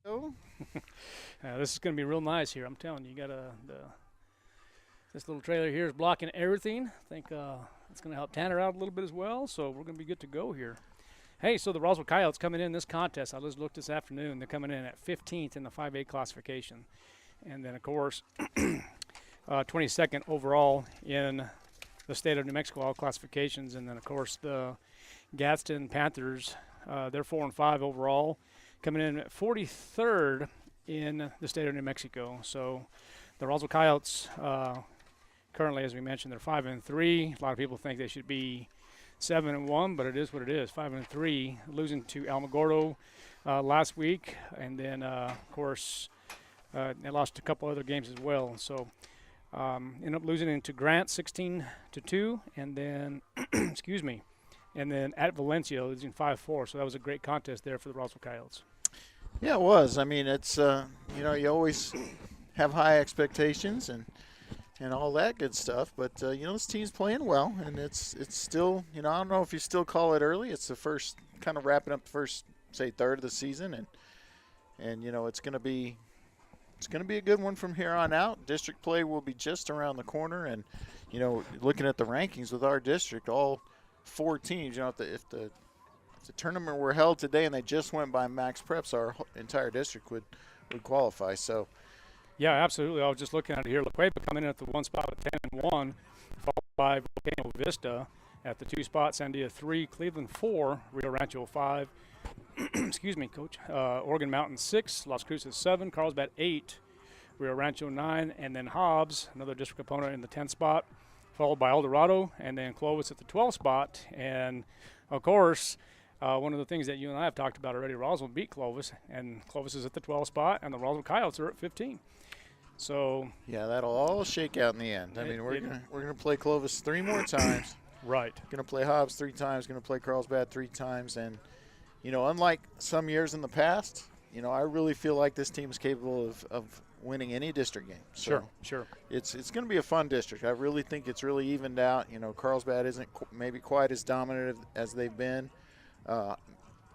Oh, This is going to be real nice here. I'm telling you, this little trailer here is blocking everything. I think it's going to help Tanner out a little bit as well, so we're going to be good to go here. Hey, so the Roswell Coyotes coming in this contest. I just looked this afternoon. They're coming in at 15th in the 5A classification. And then, of course, 22nd overall in the state of New Mexico, all classifications. And then, of course, the Gadsden Panthers, they're 4-5 overall, coming in at 43rd in the state of New Mexico. So the Roswell Coyotes, currently, as we mentioned, they're 5-3. A lot of people think they should be 7-1, but it is what it is. 5-3, losing to Alamogordo last week, and then of course they lost a couple other games as well. So ended up losing into Grant 16-2, and then excuse me, and then at Valencia losing 5-4. So that was a great contest there for the Roswell Coyotes. yeah, it was. I mean, it's you always have high expectations and all that good stuff. But this team's playing well, and it's still, I don't know if you still call it early. It's the first, kind of wrapping up the first, say, third of the season, and it's going to be a good one from here on out. District play will be just around the corner, and looking at the rankings with our district, all four teams, if the tournament were held today and they just went by max preps, our entire district would qualify. So. Yeah, absolutely. I was just looking at it here. La Cueva coming in at the 1 spot with 10-1, followed by Volcano Vista at the 2 spot, Sandia 3, Cleveland 4, Rio Rancho 5, excuse me, Coach, Oregon Mountain 6, Las Cruces 7, Carlsbad 8, Rio Rancho 9, and then Hobbs, another district opponent, in the 10 spot, followed by El Dorado, and then Clovis at the 12 spot. And, of course, one of the things that you and I have talked about already, Roswell beat Clovis, and Clovis is at the 12 spot, and the Roswell Coyotes are at 15. So yeah, that'll all shake out in the end. I mean, we're gonna play Clovis 3 more times. Right. Gonna play Hobbs 3 times. Gonna play Carlsbad 3 times. And unlike some years in the past, I really feel like this team is capable of winning any district game. So Sure. It's gonna be a fun district. I really think it's really evened out. Carlsbad isn't maybe quite as dominant as they've been.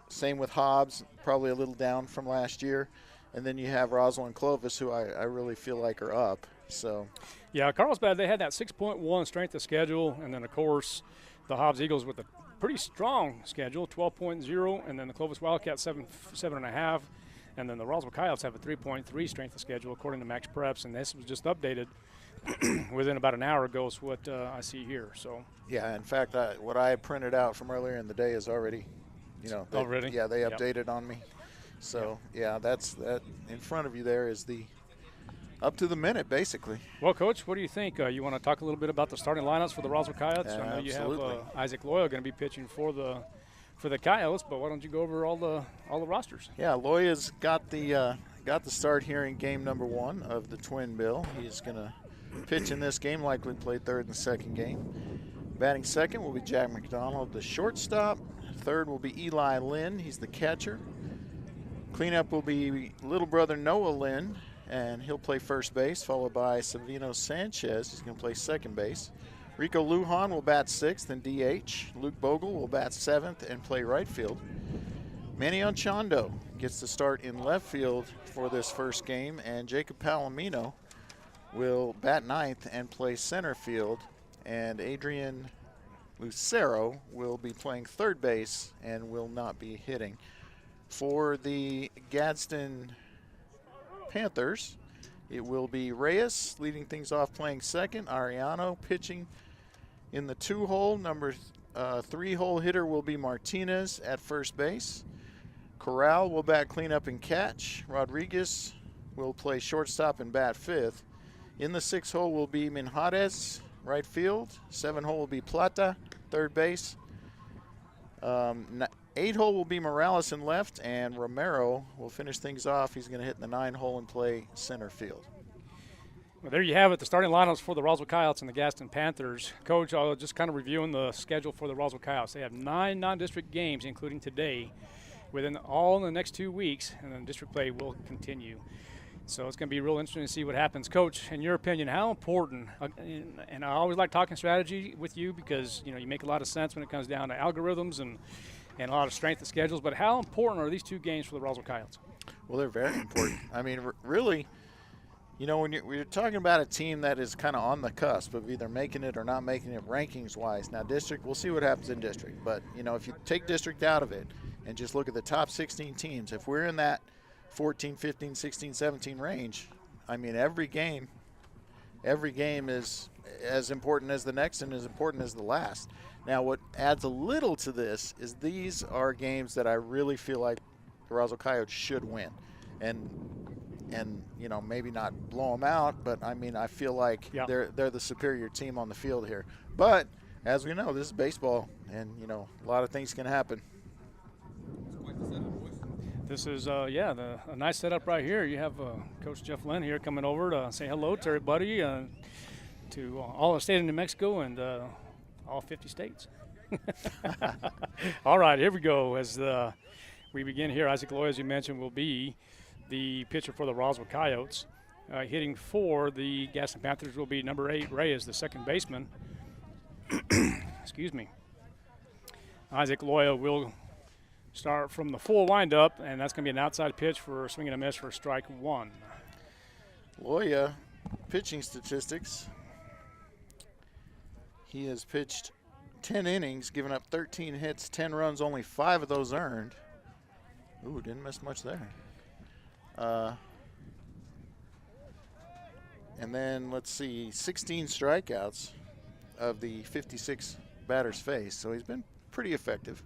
Same with Hobbs, probably a little down from last year. And then you have Roswell and Clovis, who I really feel like are up. So, yeah, Carlsbad, they had that 6.1 strength of schedule, and then, of course, the Hobbs Eagles with a pretty strong schedule, 12.0, and then the Clovis Wildcats 7.5, and then the Roswell Coyotes have a 3.3 strength of schedule according to Max Preps, and this was just updated within about an hour ago is what I see here. So yeah, in fact, what I printed out from earlier in the day is already, already? Yeah, they updated on me. So, yeah, that's that in front of you there is the up to the minute, basically. Well, Coach, what do you think? You want to talk a little bit about the starting lineups for the Roswell Coyotes? Yeah, I know you absolutely. have Isaac Loya going to be pitching for the Coyotes, but why don't you go over all the rosters? Yeah, Loya's got the start here in game number 1 of the Twin Bill. He's going to pitch in this game, likely play third and second game. Batting second will be Jack McDonald, the shortstop. Third will be Eli Lynn. He's the catcher. Cleanup will be little brother Noah Lynn, and he'll play first base, followed by Savino Sanchez. He's going to play second base. Rico Lujan will bat sixth and DH. Luke Bogle will bat seventh and play right field. Manny Anchondo gets to start in left field for this first game, and Jacob Palomino will bat ninth and play center field. And Adrian Lucero will be playing third base and will not be hitting. For the Gadsden Panthers, it will be Reyes leading things off playing second. Ariano pitching in the 2-hole. Number 3-hole hitter will be Martinez at first base. Corral will bat cleanup and catch. Rodriguez will play shortstop and bat fifth. In the 6-hole will be Minjarez, right field. 7-hole will be Plata, third base. 8-hole will be Morales in left, and Romero will finish things off. He's going to hit in the 9-hole and play center field. Well, there you have it, the starting lineups for the Roswell Coyotes and the Gadsden Panthers. Coach, just kind of reviewing the schedule for the Roswell Coyotes. They have 9 non-district games, including today, within all the next 2 weeks, and then district play will continue. So it's going to be real interesting to see what happens. Coach, in your opinion, how important, and I always like talking strategy with you because, you make a lot of sense when it comes down to algorithms and a lot of strength of schedules, but how important are these 2 games for the Roswell Coyotes? Well, they're very important. I mean, really, you know, when you're talking about a team that is kind of on the cusp of either making it or not making it rankings-wise. Now, district, we'll see what happens in district. But, you know, if you take district out of it and just look at the top 16 teams, if we're in that 14, 15, 16, 17 range, I mean, every game is as important as the next and as important as the last. Now, what adds a little to this is these are games that I really feel like the Roswell Coyotes should win. And you know, maybe not blow them out, but I mean, I feel like they're the superior team on the field here. But as we know, this is baseball, and you know, a lot of things can happen. This is a nice setup right here. You have Coach Jeff Lynn here coming over to say hello to everybody, to all the state of New Mexico and all 50 states. All right, here we go. As we begin here, Isaac Loy, as you mentioned, will be the pitcher for the Roswell Coyotes. Hitting for the Gadsden Panthers will be number 8, Reyes, the second baseman. Excuse me. Isaac Loya will start from the full windup, and that's going to be an outside pitch for a swing and a miss for strike 1. Loya, pitching statistics. He has pitched 10 innings, given up 13 hits, 10 runs, only 5 of those earned. Ooh, didn't miss much there. And then, let's see, 16 strikeouts of the 56 batters faced. So he's been pretty effective.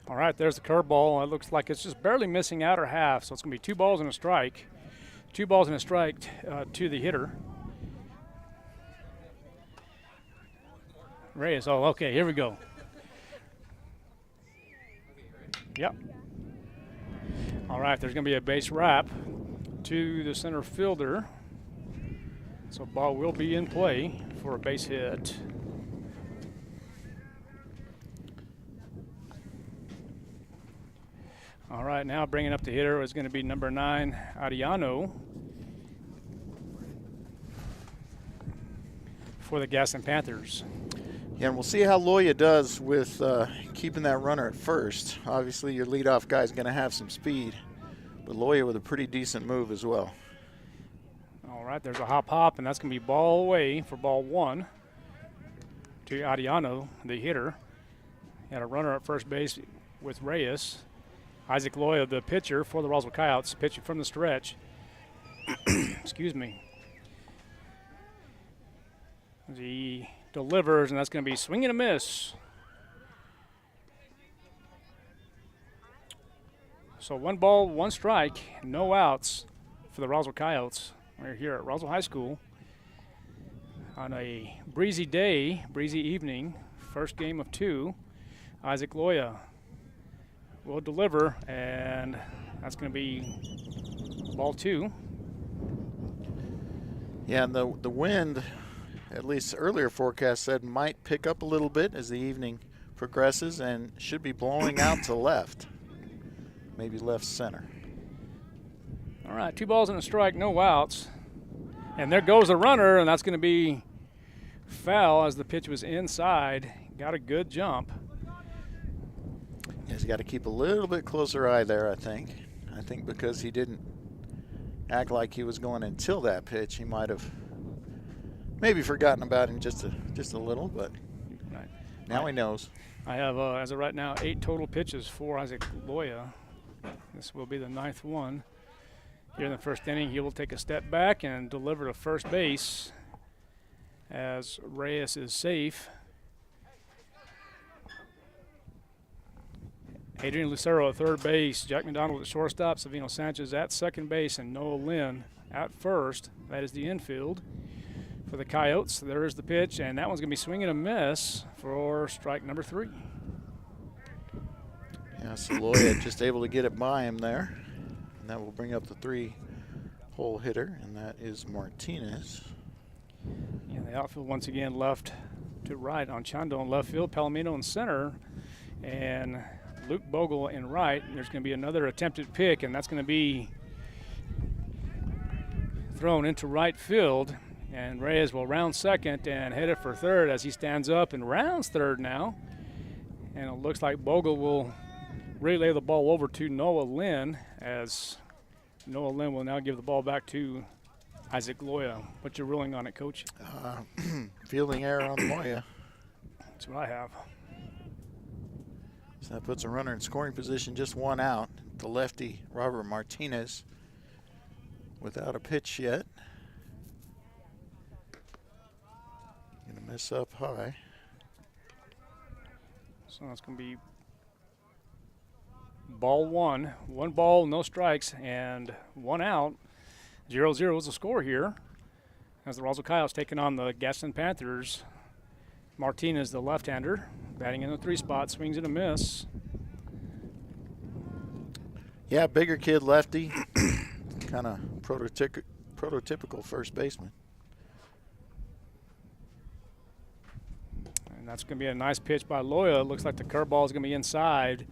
All right, there's the curveball. It looks like it's just barely missing outer half. So it's going to be 2 balls and a strike. 2 balls and a strike to the hitter. Reyes, oh, okay, here we go. Yep. All right, there's going to be a base wrap to the center fielder. So ball will be in play for a base hit. All right, now bringing up the hitter is going to be number 9, Ariano, for the Gadsden Panthers. Yeah, and we'll see how Loya does with keeping that runner at first. Obviously, your leadoff guy is going to have some speed, but Loya with a pretty decent move as well. All right, there's a hop, and that's going to be ball away for ball 1 to Ariano, the hitter. Had a runner at first base with Reyes. Isaac Loya, the pitcher for the Roswell Coyotes, pitching from the stretch. Excuse me. He delivers, and that's going to be swing and a miss. So 1 ball, 1 strike, no outs for the Roswell Coyotes. We're here at Roswell High School on a breezy day, breezy evening, first game of 2. Isaac Loya will deliver, and that's going to be ball 2. Yeah, and the wind, at least earlier forecast said, might pick up a little bit as the evening progresses and should be blowing out to left, maybe left center. All right, 2 balls and a strike, no outs. And there goes the runner, and that's going to be foul as the pitch was inside. Got a good jump. He's got to keep a little bit closer eye there, I think. I think because he didn't act like he was going until that pitch, he might have maybe forgotten about him just a little, but now he knows. I have, as of right now, 8 total pitches for Isaac Loya. This will be the 9th one. Here in the first inning, he will take a step back and deliver to first base as Reyes is safe. Adrian Lucero at third base, Jack McDonald at shortstop, Savino Sanchez at second base, and Noah Lynn at first. That is the infield for the Coyotes. There is the pitch, and that one's going to be swinging a miss for strike number 3. Yeah, so Loya just able to get it by him there. And that will bring up the 3-hole hitter, and that is Martinez. Yeah, the outfield once again left to right on Chondo in left field, Palomino in center, and Luke Bogle in right. There's going to be another attempted pick, and that's going to be thrown into right field. And Reyes will round second and head it for third as he stands up and rounds third now. And it looks like Bogle will relay the ball over to Noah Lynn as Noah Lynn will now give the ball back to Isaac Loya. What's your ruling on it, Coach? Fielding error on Loya. That's what I have. So that puts a runner in scoring position, just one out. The lefty, Robert Martinez, without a pitch yet. Gonna miss up high. So it's going to be ball one. One ball, no strikes, and one out. 0-0 is the score here as the Roswell Coyotes taking on the Gadsden Panthers. Martinez, the left-hander, batting in the 3 spot, swings and a miss. Yeah, bigger kid lefty, kind of prototypical first baseman. And that's going to be a nice pitch by Loya. Looks like the curveball is going to be inside,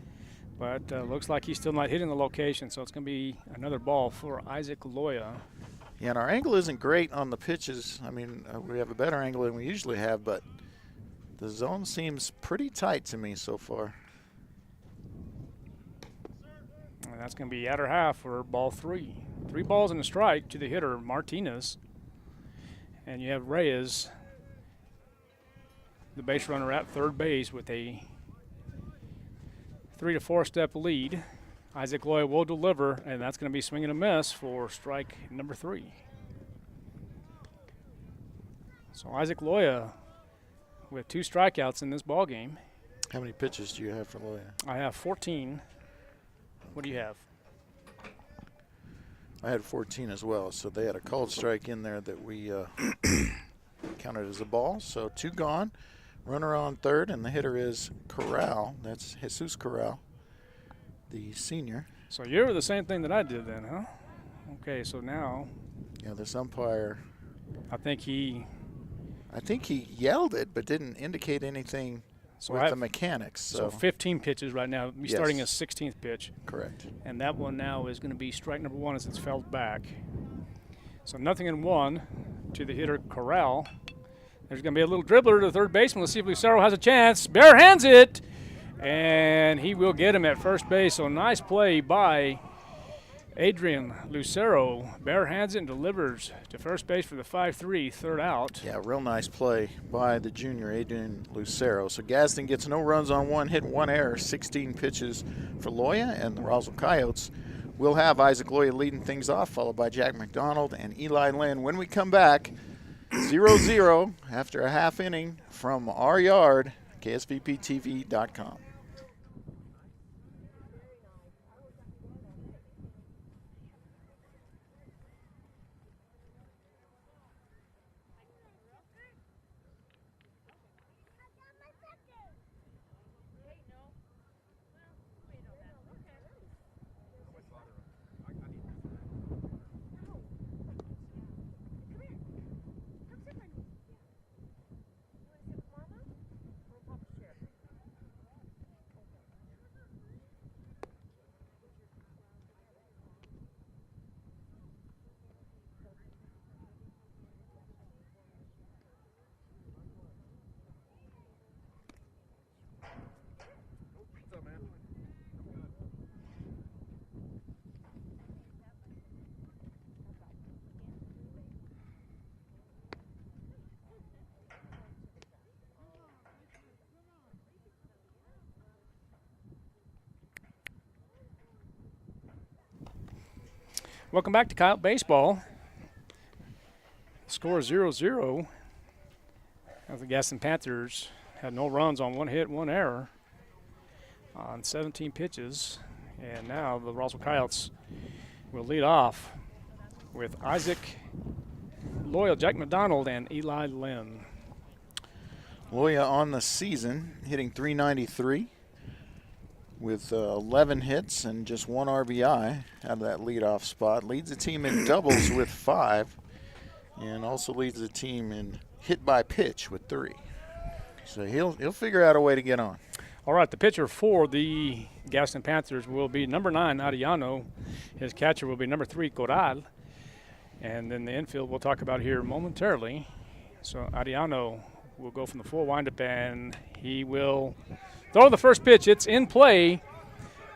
but looks like he's still not hitting the location, so it's going to be another ball for Isaac Loya. Yeah, and our angle isn't great on the pitches. I mean, we have a better angle than we usually have, but the zone seems pretty tight to me so far. And that's going to be at or half for ball 3. 3 balls and a strike to the hitter, Martinez. And you have Reyes, the base runner, at third base with a 3 to 4 step lead. Isaac Loya will deliver, and that's going to be swing and a miss for strike number 3. So Isaac Loya with 2 strikeouts in this ball game. How many pitches do you have for Loya? I have 14. What do you have? I had 14 as well, so they had a called strike in there that we counted as a ball. So 2 gone, runner on third, and the hitter is Corral. That's Jesus Corral, the senior. So you're the same thing that I did then, huh? Okay, so now. Yeah, this umpire. I think he yelled it, but didn't indicate anything with the mechanics. So 15 pitches right now. We're starting a 16th pitch. Correct. And that one now is going to be strike number 1 as it's fouled back. So 0-1 to the hitter Corral. There's going to be a little dribbler to the third baseman. Let's see if Lucero has a chance. Bare hands it, and he will get him at first base. So nice play by Adrian Lucero. Bare hands it and delivers to first base for the 5-3, third out. Yeah, real nice play by the junior Adrian Lucero. So Gadsden gets no runs on 1 hit, 1 error, 16 pitches for Loya, and the Roswell Coyotes will have Isaac Loya leading things off, followed by Jack McDonald and Eli Lynn. When we come back, 0-0 after a half inning from our yard, KSVPTV.com. Welcome back to Coyote Baseball. Score 0-0 as the Gadsden Panthers had no runs on 1 hit, 1 error on 17 pitches. And now the Roswell Coyotes will lead off with Isaac Loya, Jack McDonald, and Eli Lynn. Loya on the season hitting .393 with 11 hits and just 1 RBI out of that leadoff spot. Leads the team in doubles with 5, and also leads the team in hit by pitch with 3. So he'll figure out a way to get on. All right, the pitcher for the Gadsden Panthers will be number 9, Ariano. His catcher will be number 3, Corral. And then the infield we'll talk about here momentarily. So Ariano will go from the full windup, and he will throw the first pitch. It's in play,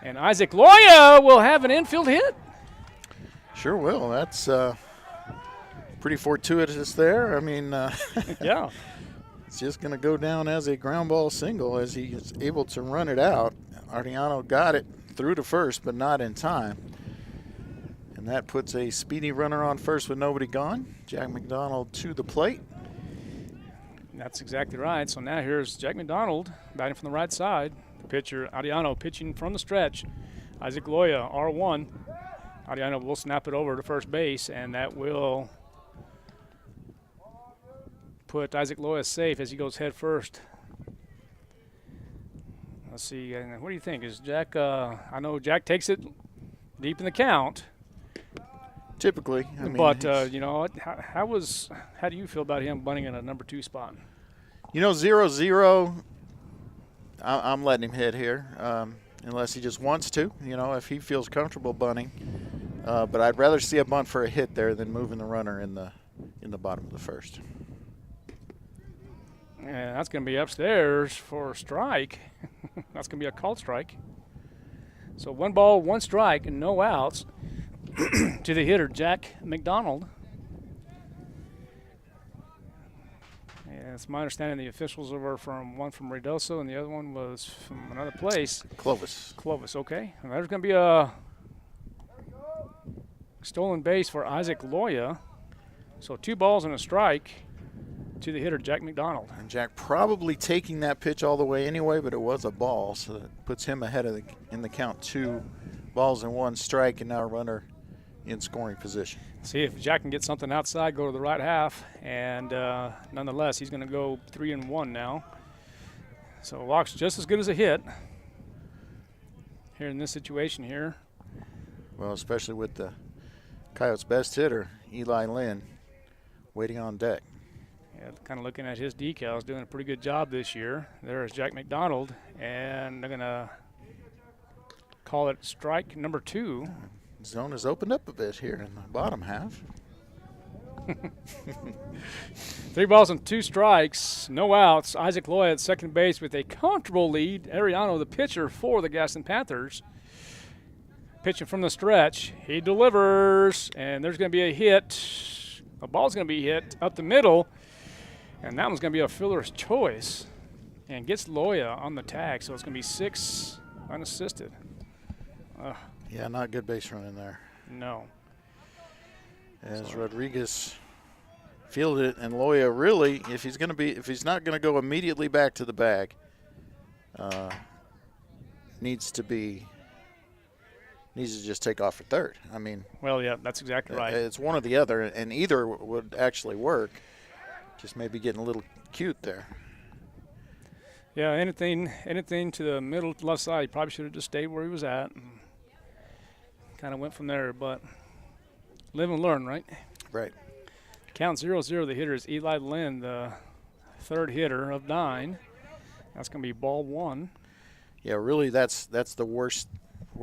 and Isaac Loya will have an infield hit. Sure will. That's pretty fortuitous there. I mean, Yeah. it's just going to go down as a ground ball single as he is able to run it out. Ardiano got it through to first, but not in time. And that puts a speedy runner on first with nobody gone. Jack McDonald to the plate. That's exactly right. So now here's Jack McDonald batting from the right side. The pitcher, Ardiano, pitching from the stretch. Isaac Loya, R1. Ardiano will snap it over to first base, and that will put Isaac Loya safe as he goes head first. Let's see. What do you think? Is Jack? I know Jack takes it deep in the count. Typically, I mean, but you know, how do you feel about him bunting in a number 2 spot? 0-0. I'm letting him hit here, unless he just wants to. If he feels comfortable bunting. But I'd rather see a bunt for a hit there than moving the runner in the bottom of the first. And that's going to be upstairs for a strike. That's going to be a called strike. So 1 ball, 1 strike, and no outs to the hitter, Jack McDonald. And it's my understanding the officials were one from Reynosa and the other one was from another place. Clovis, okay. And there's going to be a stolen base for Isaac Loya. So 2 balls and a strike to the hitter, Jack McDonald. And Jack probably taking that pitch all the way anyway, but it was a ball, so that puts him ahead in the count. 2 balls and 1 strike, and now a runner in scoring position. See if Jack can get something outside, go to the right half, and nonetheless, he's going to go 3-1 now. So a walk's just as good as a hit here in this situation here. Well, especially with the Coyotes' best hitter, Eli Lynn, waiting on deck. Yeah, kind of looking at his decals, doing a pretty good job this year. There's Jack McDonald, and they're going to call it strike number 2. Zone has opened up a bit here in the bottom half. 3 balls and 2 strikes, no outs. Isaac Loya at second base with a comfortable lead. Ariano, the pitcher for the Gadsden Panthers, pitching from the stretch. He delivers, and there's going to be a hit. A ball's going to be hit up the middle, and that one's going to be a fielder's choice and gets Loya on the tag, so it's going to be 6 unassisted. Yeah, not good base running there. No. As Rodriguez fielded it, and Loya really, if he's not going to go immediately back to the bag, needs to just take off for third. I mean, well, yeah, that's exactly right. It's one or the other, and either would actually work. Just maybe getting a little cute there. Yeah, anything to the middle left side, he probably should have just stayed where he was at. And kind of went from there, but live and learn, right? Right. Count 0-0. The hitter is Eli Lynn, the third hitter of 9. That's going to be ball 1. Yeah, really, that's the worst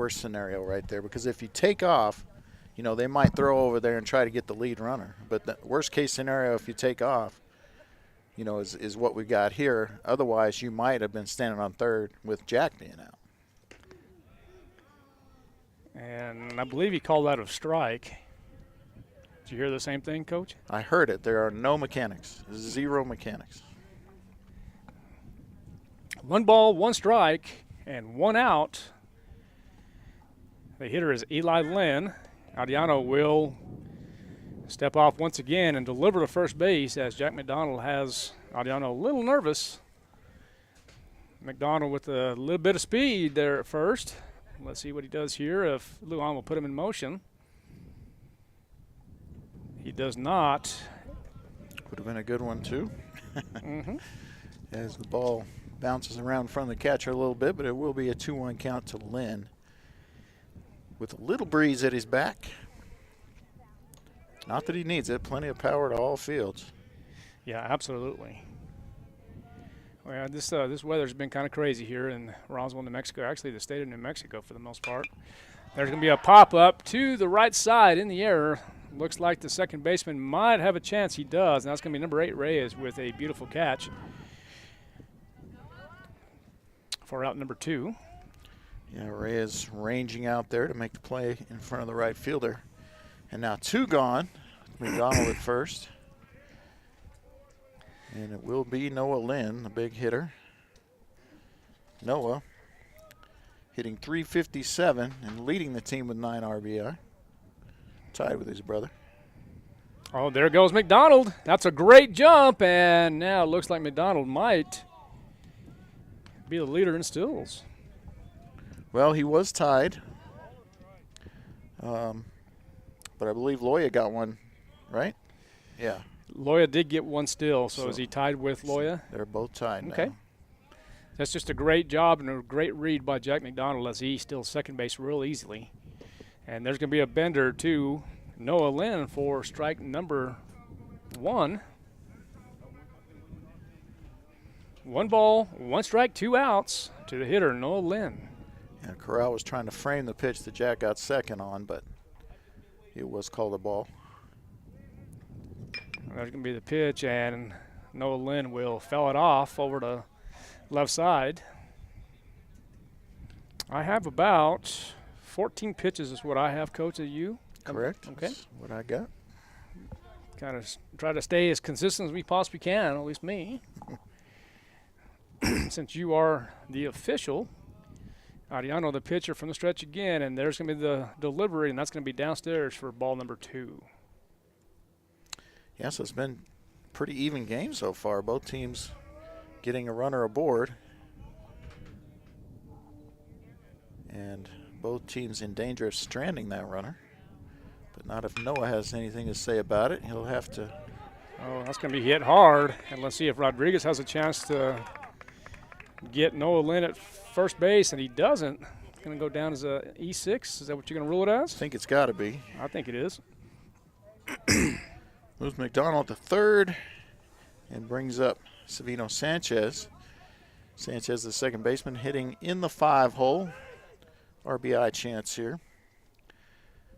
scenario right there, because if you take off, they might throw over there and try to get the lead runner. But the worst case scenario, if you take off, is what we got here. Otherwise, you might have been standing on third with Jack being out. And I believe he called that a strike. Did you hear the same thing, Coach? I heard it. There are no mechanics. 0 mechanics. 1 ball, 1 strike, and 1 out. The hitter is Eli Lynn. Ardiano will step off once again and deliver to first base as Jack McDonald has Ardiano a little nervous. McDonald with a little bit of speed there at first. Let's see what he does here if Luan will put him in motion. He does not. Would have been a good one, too. Mm-hmm. As the ball bounces around in front of the catcher a little bit, but it will be a 2-1 count to Lynn. With a little breeze at his back. Not that he needs it. Plenty of power to all fields. Yeah, absolutely. Well, this weather's been kind of crazy here in Roswell, New Mexico. Actually, the state of New Mexico for the most part. There's going to be a pop-up to the right side in the air. Looks like the second baseman might have a chance. He does, and that's going to be number 8, Reyes, with a beautiful catch for out number 2. Yeah, Reyes ranging out there to make the play in front of the right fielder. And now 2 gone. McDonald at first. And it will be Noah Lynn, the big hitter. Noah hitting .357 and leading the team with 9 RBI. Tied with his brother. Oh, there goes McDonald. That's a great jump, and now it looks like McDonald might be the leader in steals. Well, he was tied. But I believe Loya got one, right? Yeah. Loya did get one still, so is he tied with Loya? They're both tied now. Okay. That's just a great job and a great read by Jack McDonald as he steals second base real easily. And there's going to be a bender to Noah Lynn for strike number 1. 1 ball, 1 strike, 2 outs to the hitter, Noah Lynn. Yeah, Corral was trying to frame the pitch that Jack got second on, but it was called a ball. There's going to be the pitch, and Noah Lynn will foul it off over to left side. I have about 14 pitches is what I have, Coach, of you. Correct. Okay. That's what I got. Kind of try to stay as consistent as we possibly can, at least me. Since you are the official, Ariano, the pitcher from the stretch again, and there's going to be the delivery, and that's going to be downstairs for ball number 2. Yeah, so it's been pretty even game so far. Both teams getting a runner aboard. And both teams in danger of stranding that runner. But not if Noah has anything to say about it. He'll have to. Oh, that's going to be hit hard. And let's see if Rodriguez has a chance to get Noah Lynn at first base, and he doesn't. It's going to go down as a E6. Is that what you're going to rule it as? I think it's got to be. I think it is. Moves McDonald to third and brings up Savino Sanchez. Sanchez, the second baseman, hitting in the 5-hole. RBI chance here.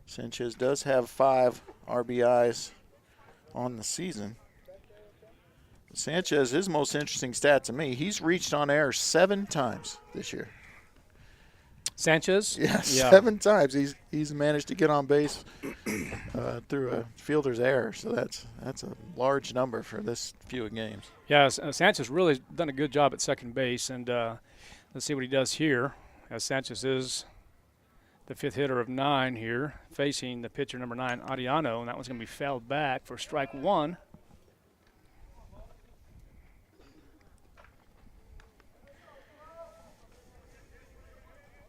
Sanchez does have 5 RBIs on the season. Sanchez, his most interesting stat to me, he's reached on air 7 times this year. Sanchez? Yeah, 7 times he's managed to get on base through a fielder's error. So that's a large number for this few games. Yeah, Sanchez really done a good job at second base, and let's see what he does here. As Sanchez is the 5th hitter of 9 here, facing the pitcher number 9, Ariano, and that one's going to be fouled back for strike 1.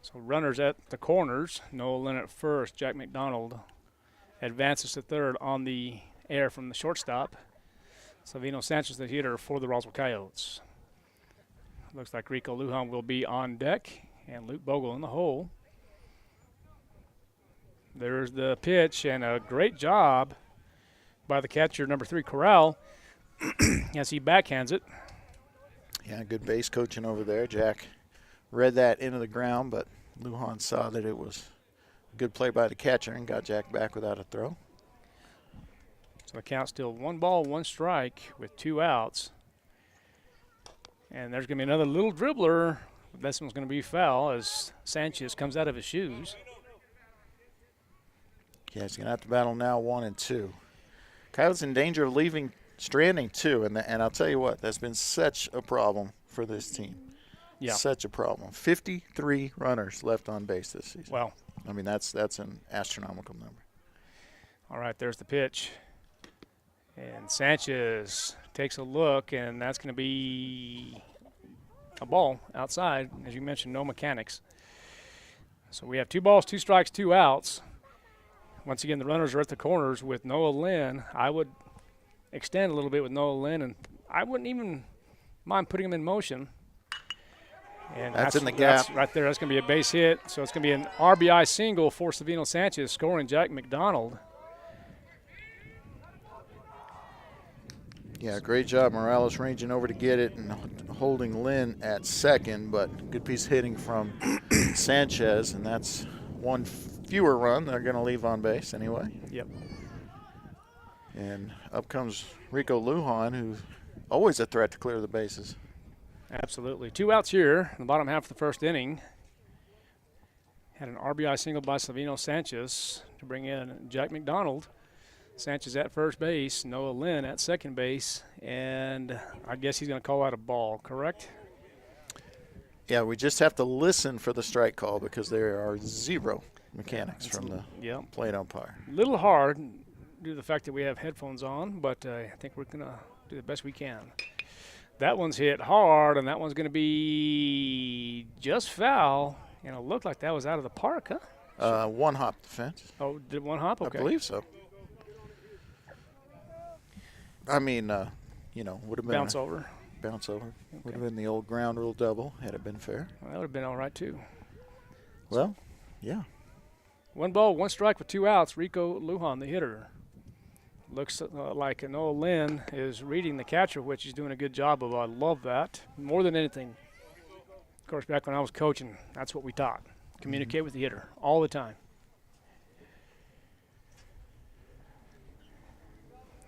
So runners at the corners. Noah Lynn at first. Jack McDonald advances to third on the air from the shortstop. Savino Sanchez, the hitter for the Roswell Coyotes. Looks like Rico Lujan will be on deck, and Luke Bogle in the hole. There's the pitch, and a great job by the catcher, number 3, Corral, as he backhands it. Yeah, good base coaching over there. Jack read that into the ground, but Lujan saw that it was a good play by the catcher and got Jack back without a throw. So the count still 1 ball, 1 strike with 2 outs. And there's going to be another little dribbler. This one's going to be foul as Sanchez comes out of his shoes. Yeah, he's going to have to battle now 1 and 2. Coyotes in danger of stranding 2, and I'll tell you what, that's been such a problem for this team. Yeah. Such a problem. 53 runners left on base this season. Well, I mean, that's an astronomical number. All right, there's the pitch. And Sanchez takes a look, and that's going to be a ball outside. As you mentioned, no mechanics. So we have 2 balls, 2 strikes, 2 outs. Once again, the runners are at the corners with Noah Lynn. I would extend a little bit with Noah Lynn, and I wouldn't even mind putting him in motion. And that's in the gap. Right there, that's going to be a base hit. So it's going to be an RBI single for Savino Sanchez, scoring Jack McDonald. Yeah, great job. Morales ranging over to get it and holding Lynn at second, but good piece of hitting from Sanchez, and that's 1 fewer run they're going to leave on base anyway. Yep. And up comes Rico Lujan, who's always a threat to clear the bases. Absolutely. 2 outs here in the bottom half of the first inning. Had an RBI single by Savino Sanchez to bring in Jack McDonald. Sanchez at first base, Noah Lynn at second base, and I guess he's going to call out a ball, correct? Yeah, we just have to listen for the strike call because there are zero mechanics from the plate umpire. A little hard due to the fact that we have headphones on, but I think we're going to do the best we can. That one's hit hard, and that one's going to be just foul, and it looked like that was out of the park, huh? One hop the fence. Oh, did one hop? Okay. I believe so. I mean, would have been bounce over. Bounce over. Okay. Would have been the old ground rule double had it been fair. Well, that would have been all right, too. Well, yeah. 1 ball, 1 strike with 2 outs. Rico Lujan, the hitter. Looks like Noah Lynn is reading the catcher, which he's doing a good job of. I love that. More than anything. Of course, back when I was coaching, that's what we taught. Communicate with the hitter all the time.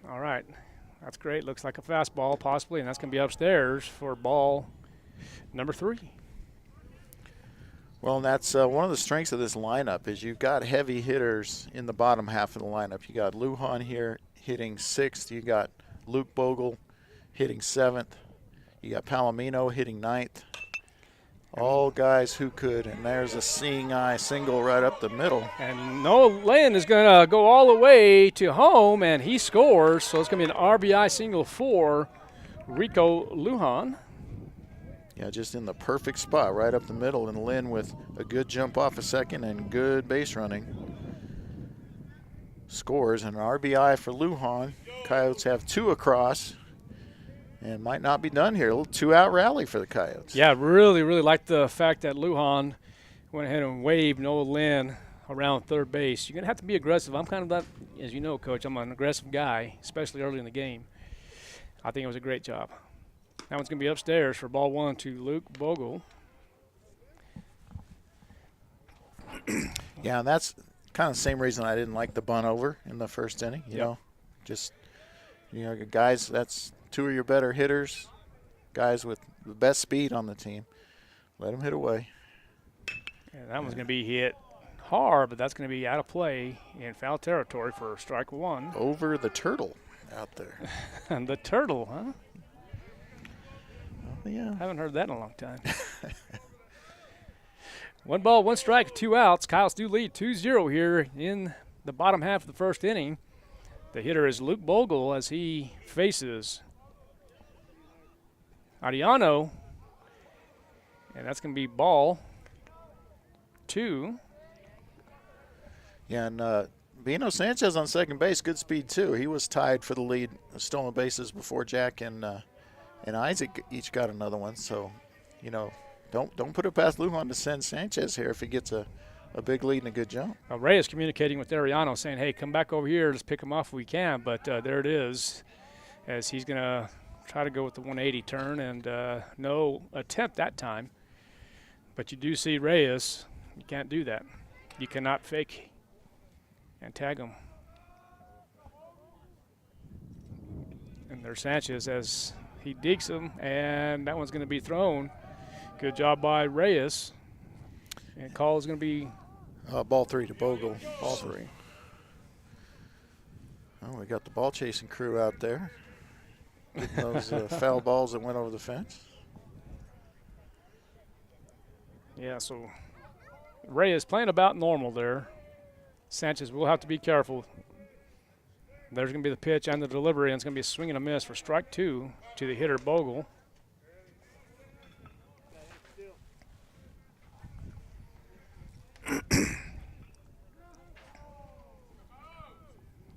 All right. That's great. Looks like a fastball, possibly, and that's going to be upstairs for ball number 3. Well, and that's one of the strengths of this lineup is you've got heavy hitters in the bottom half of the lineup. You got Lujan here hitting 6th. You got Luke Bogle hitting 7th. You got Palomino hitting 9th. All guys who could, and there's a seeing eye single right up the middle. And Noah Lynn is going to go all the way to home, and he scores. So it's going to be an RBI single for Rico Lujan. Yeah, just in the perfect spot right up the middle, and Lynn with a good jump off a second and good base running. Scores an RBI for Lujan. Coyotes have 2 across. And might not be done here. A little 2-out rally for the Coyotes. Yeah, really, really like the fact that Lujan went ahead and waved Noah Lynn around third base. You're going to have to be aggressive. I'm kind of that, as you know, Coach, I'm an aggressive guy, especially early in the game. I think it was a great job. That one's going to be upstairs for ball 1 to Luke Bogle. Yeah, and that's kind of the same reason I didn't like the bunt over in the first inning. You know, just, guys, that's 2 of your better hitters, guys with the best speed on the team. Let them hit away. Yeah, that one's going to be hit hard, but that's going to be out of play in foul territory for strike 1. Over the turtle out there. And the turtle, huh? Oh, yeah. I haven't heard that in a long time. 1 ball, 1 strike, 2 outs. Coyotes do lead 2-0 here in the bottom half of the first inning. The hitter is Luke Bogle as he faces Ariano, and that's going to be ball 2. Yeah, and Bino Sanchez on second base, good speed too. He was tied for the lead stolen bases before Jack and Isaac each got another one. So, don't put it past Lujan to send Sanchez here if he gets a big lead and a good jump. Ray is communicating with Ariano saying, hey, come back over here. Let's pick him off if we can. But there it is as he's going to try to go with the 180 turn, and no attempt that time. But you do see Reyes. You can't do that. You cannot fake and tag him. And there's Sanchez as he digs him, and that one's going to be thrown. Good job by Reyes. And call is going to be ball 3 to Bogle. Ball 3. Oh, we got the ball chasing crew out there. Getting those foul balls that went over the fence. Yeah, so Reyes playing about normal there. Sanchez will have to be careful. There's going to be the pitch and the delivery, and it's going to be a swing and a miss for strike 2 to the hitter Bogle.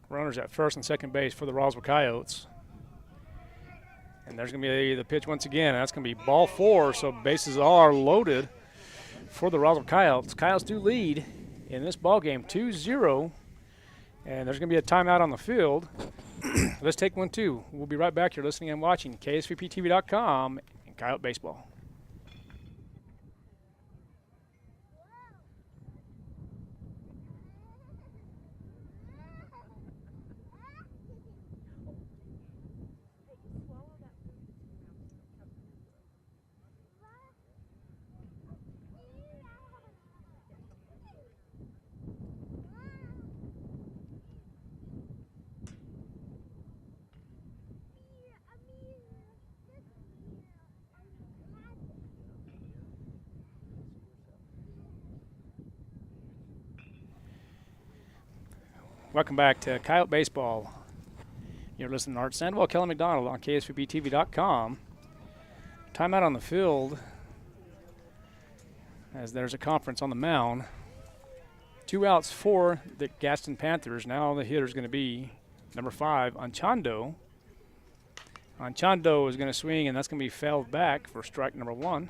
Runners at first and second base for the Roswell Coyotes. And there's going to be the pitch once again, and that's going to be ball 4, so bases are loaded for the Roswell Coyotes. Coyotes do lead in this ball game 2-0, and there's going to be a timeout on the field. Let's take one, too. We'll be right back. You're listening and watching KSVPTV.com and Coyote Baseball. Welcome back to Coyote Baseball. You're listening to Art Sandwell, Kelly McDonald on KSVBTV.com. Timeout on the field as there's a conference on the mound. 2 outs for the Gadsden Panthers. Now the hitter's going to be number 5, Anchando. Anchando is going to swing, and that's going to be fouled back for strike number 1.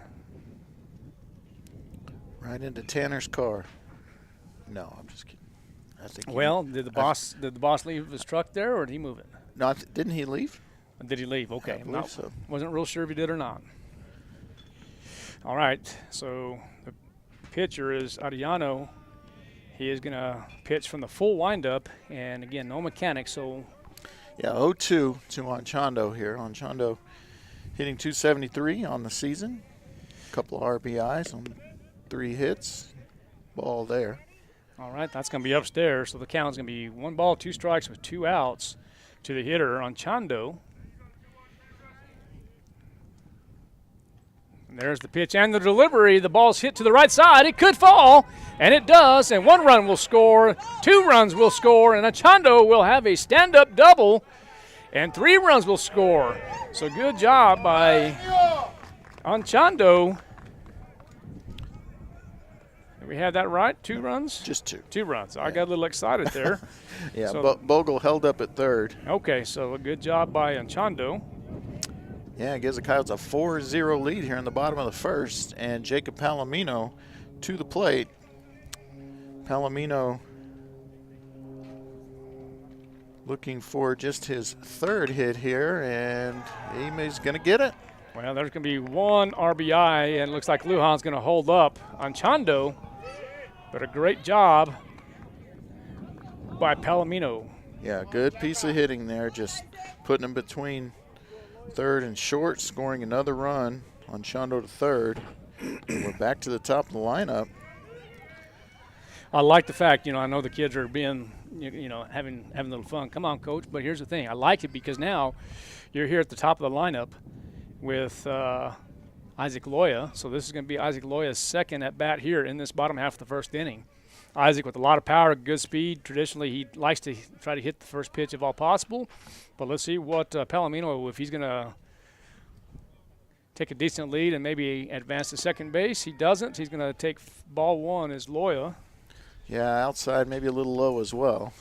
Right into Tanner's car. No, I'm just kidding. I think. Well, did the boss leave his truck there, or did he move it? No, didn't he leave? Did he leave? Okay, I believe so. Wasn't real sure if he did or not. All right, so the pitcher is Adriano. He is going to pitch from the full windup, and again, no mechanics. So, yeah, 0-2 to Anchando here. Anchando hitting .273 on the season. A couple of RBIs on 3 hits. Ball there. All right, that's going to be upstairs. So the count is going to be 1 ball, 2 strikes with 2 outs to the hitter, Anchando. And there's the pitch and the delivery. The ball's hit to the right side. It could fall, and it does. And 1 run will score, 2 runs will score, and Anchando will have a stand-up double, and 3 runs will score. So good job by Anchando. We had that right? 2 runs? Just 2. 2 runs. Yeah. I got a little excited there. Yeah, so, Bogle held up at third. Okay, so a good job by Anchando. Yeah, it gives the Coyotes a 4-0 lead here in the bottom of the first, and Jacob Palomino to the plate. Palomino looking for just his 3rd hit here, and he's going to get it. Well, there's going to be 1 RBI, and it looks like Lujan's going to hold up Anchando, but a great job by Palomino. Yeah, good piece of hitting there, just putting him between third and short, scoring another run on Anchando to third. And we're back to the top of the lineup. I like the fact, I know the kids are being, having a little fun. Come on, coach. But here's the thing. I like it because now you're here at the top of the lineup with Isaac Loya. So this is going to be Isaac Loya's 2nd at bat here in this bottom half of the first inning. Isaac with a lot of power, good speed. Traditionally, he likes to try to hit the first pitch if all possible. But let's see what Palomino, if he's going to take a decent lead and maybe advance to second base. He doesn't. He's going to take ball 1 as Loya. Yeah, outside maybe a little low as well.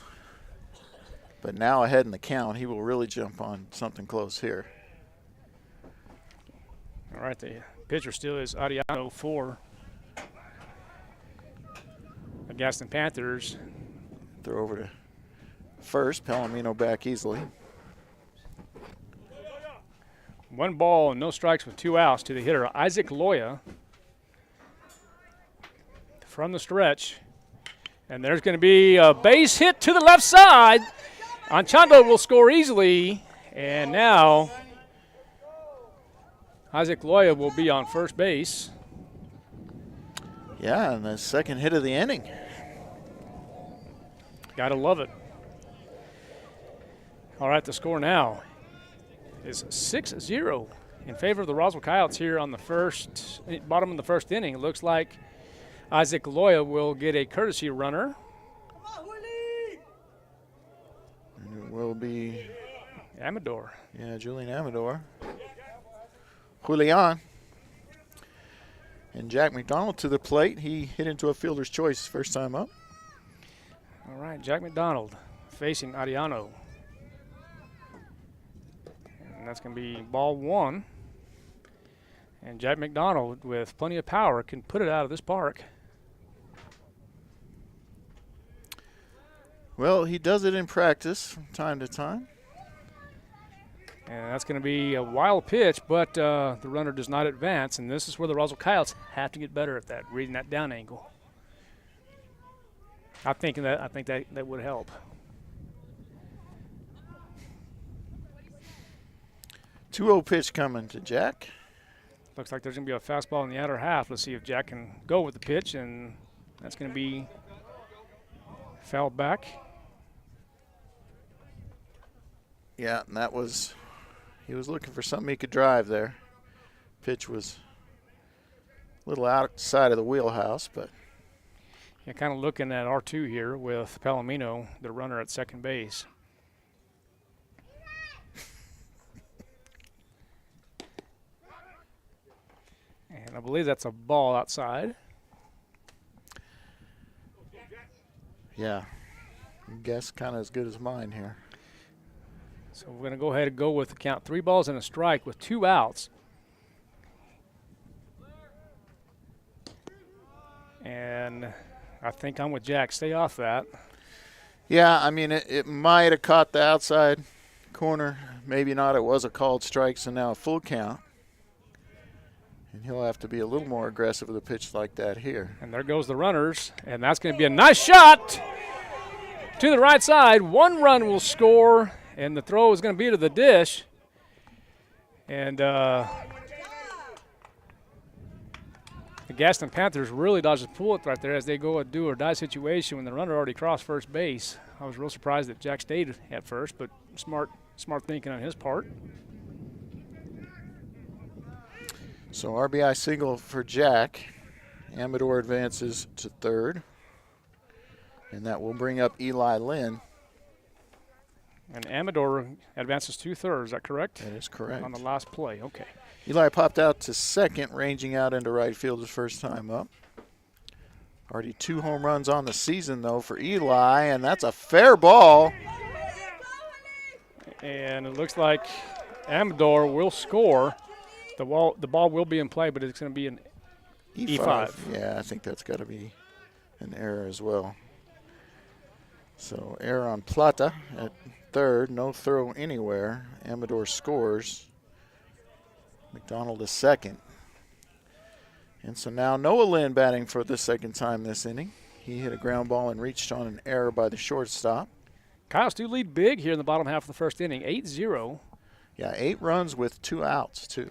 But now ahead in the count, he will really jump on something close here. All right, the pitcher still is Adriano for the Gadsden Panthers. Throw over to first. Palomino back easily. 1 ball and no strikes with 2 outs to the hitter, Isaac Loya, from the stretch. And there's going to be a base hit to the left side. Anchando will score easily. And now Isaac Loya will be on first base. Yeah, and the 2nd hit of the inning. Gotta love it. All right, the score now is 6-0 in favor of the Roswell Coyotes here on the bottom of the first inning. It looks like Isaac Loya will get a courtesy runner. And it will be Amador. Yeah, Julian Amador. Julian. And Jack McDonald to the plate. He hit into a fielder's choice first time up. All right, Jack McDonald facing Adriano. And that's going to be ball 1. And Jack McDonald, with plenty of power, can put it out of this park. Well, he does it in practice from time to time. And that's going to be a wild pitch, but the runner does not advance. And this is where the Roswell Coyotes have to get better at that, reading that down angle. I think that would help. 2-0 pitch coming to Jack. Looks like there's going to be a fastball in the outer half. Let's see if Jack can go with the pitch, and that's going to be fouled back. Yeah, and he was looking for something he could drive there. Pitch was a little outside of the wheelhouse, but. Yeah, kind of looking at R2 here with Palomino, the runner at second base. And I believe that's a ball outside. Yeah, guess kind of as good as mine here. So we're going to go ahead and go with the count 3 balls and a strike with 2 outs. And I think I'm with Jack. Stay off that. Yeah, I mean, it might have caught the outside corner. Maybe not. It was a called strike, so now a full count. And he'll have to be a little more aggressive with a pitch like that here. And there goes the runners. And that's going to be a nice shot to the right side. 1 run will score, and the throw is going to be to the dish. And the Gadsden Panthers really dodged the bullet right there as they go a do or die situation when the runner already crossed first base. I was real surprised that Jack stayed at first, but smart thinking on his part. So RBI single for Jack. Amador advances to third. And that will bring up Eli Lynn. And Amador advances to third, is that correct? That is correct. On the last play, okay. Eli popped out to second, ranging out into right field his first time up. Already 2 home runs on the season, though, for Eli, and that's a fair ball. And it looks like Amador will score. The ball will be in play, but it's going to be an E5. Yeah, I think that's got to be an error as well. So error on Plata at third, no throw anywhere. Amador scores. McDonald is second. And so now Noah Lynn batting for the second time this inning. He hit a ground ball and reached on an error by the shortstop. Coyotes do lead big here in the bottom half of the first inning, 8-0. Yeah, 8 runs with 2 outs, too.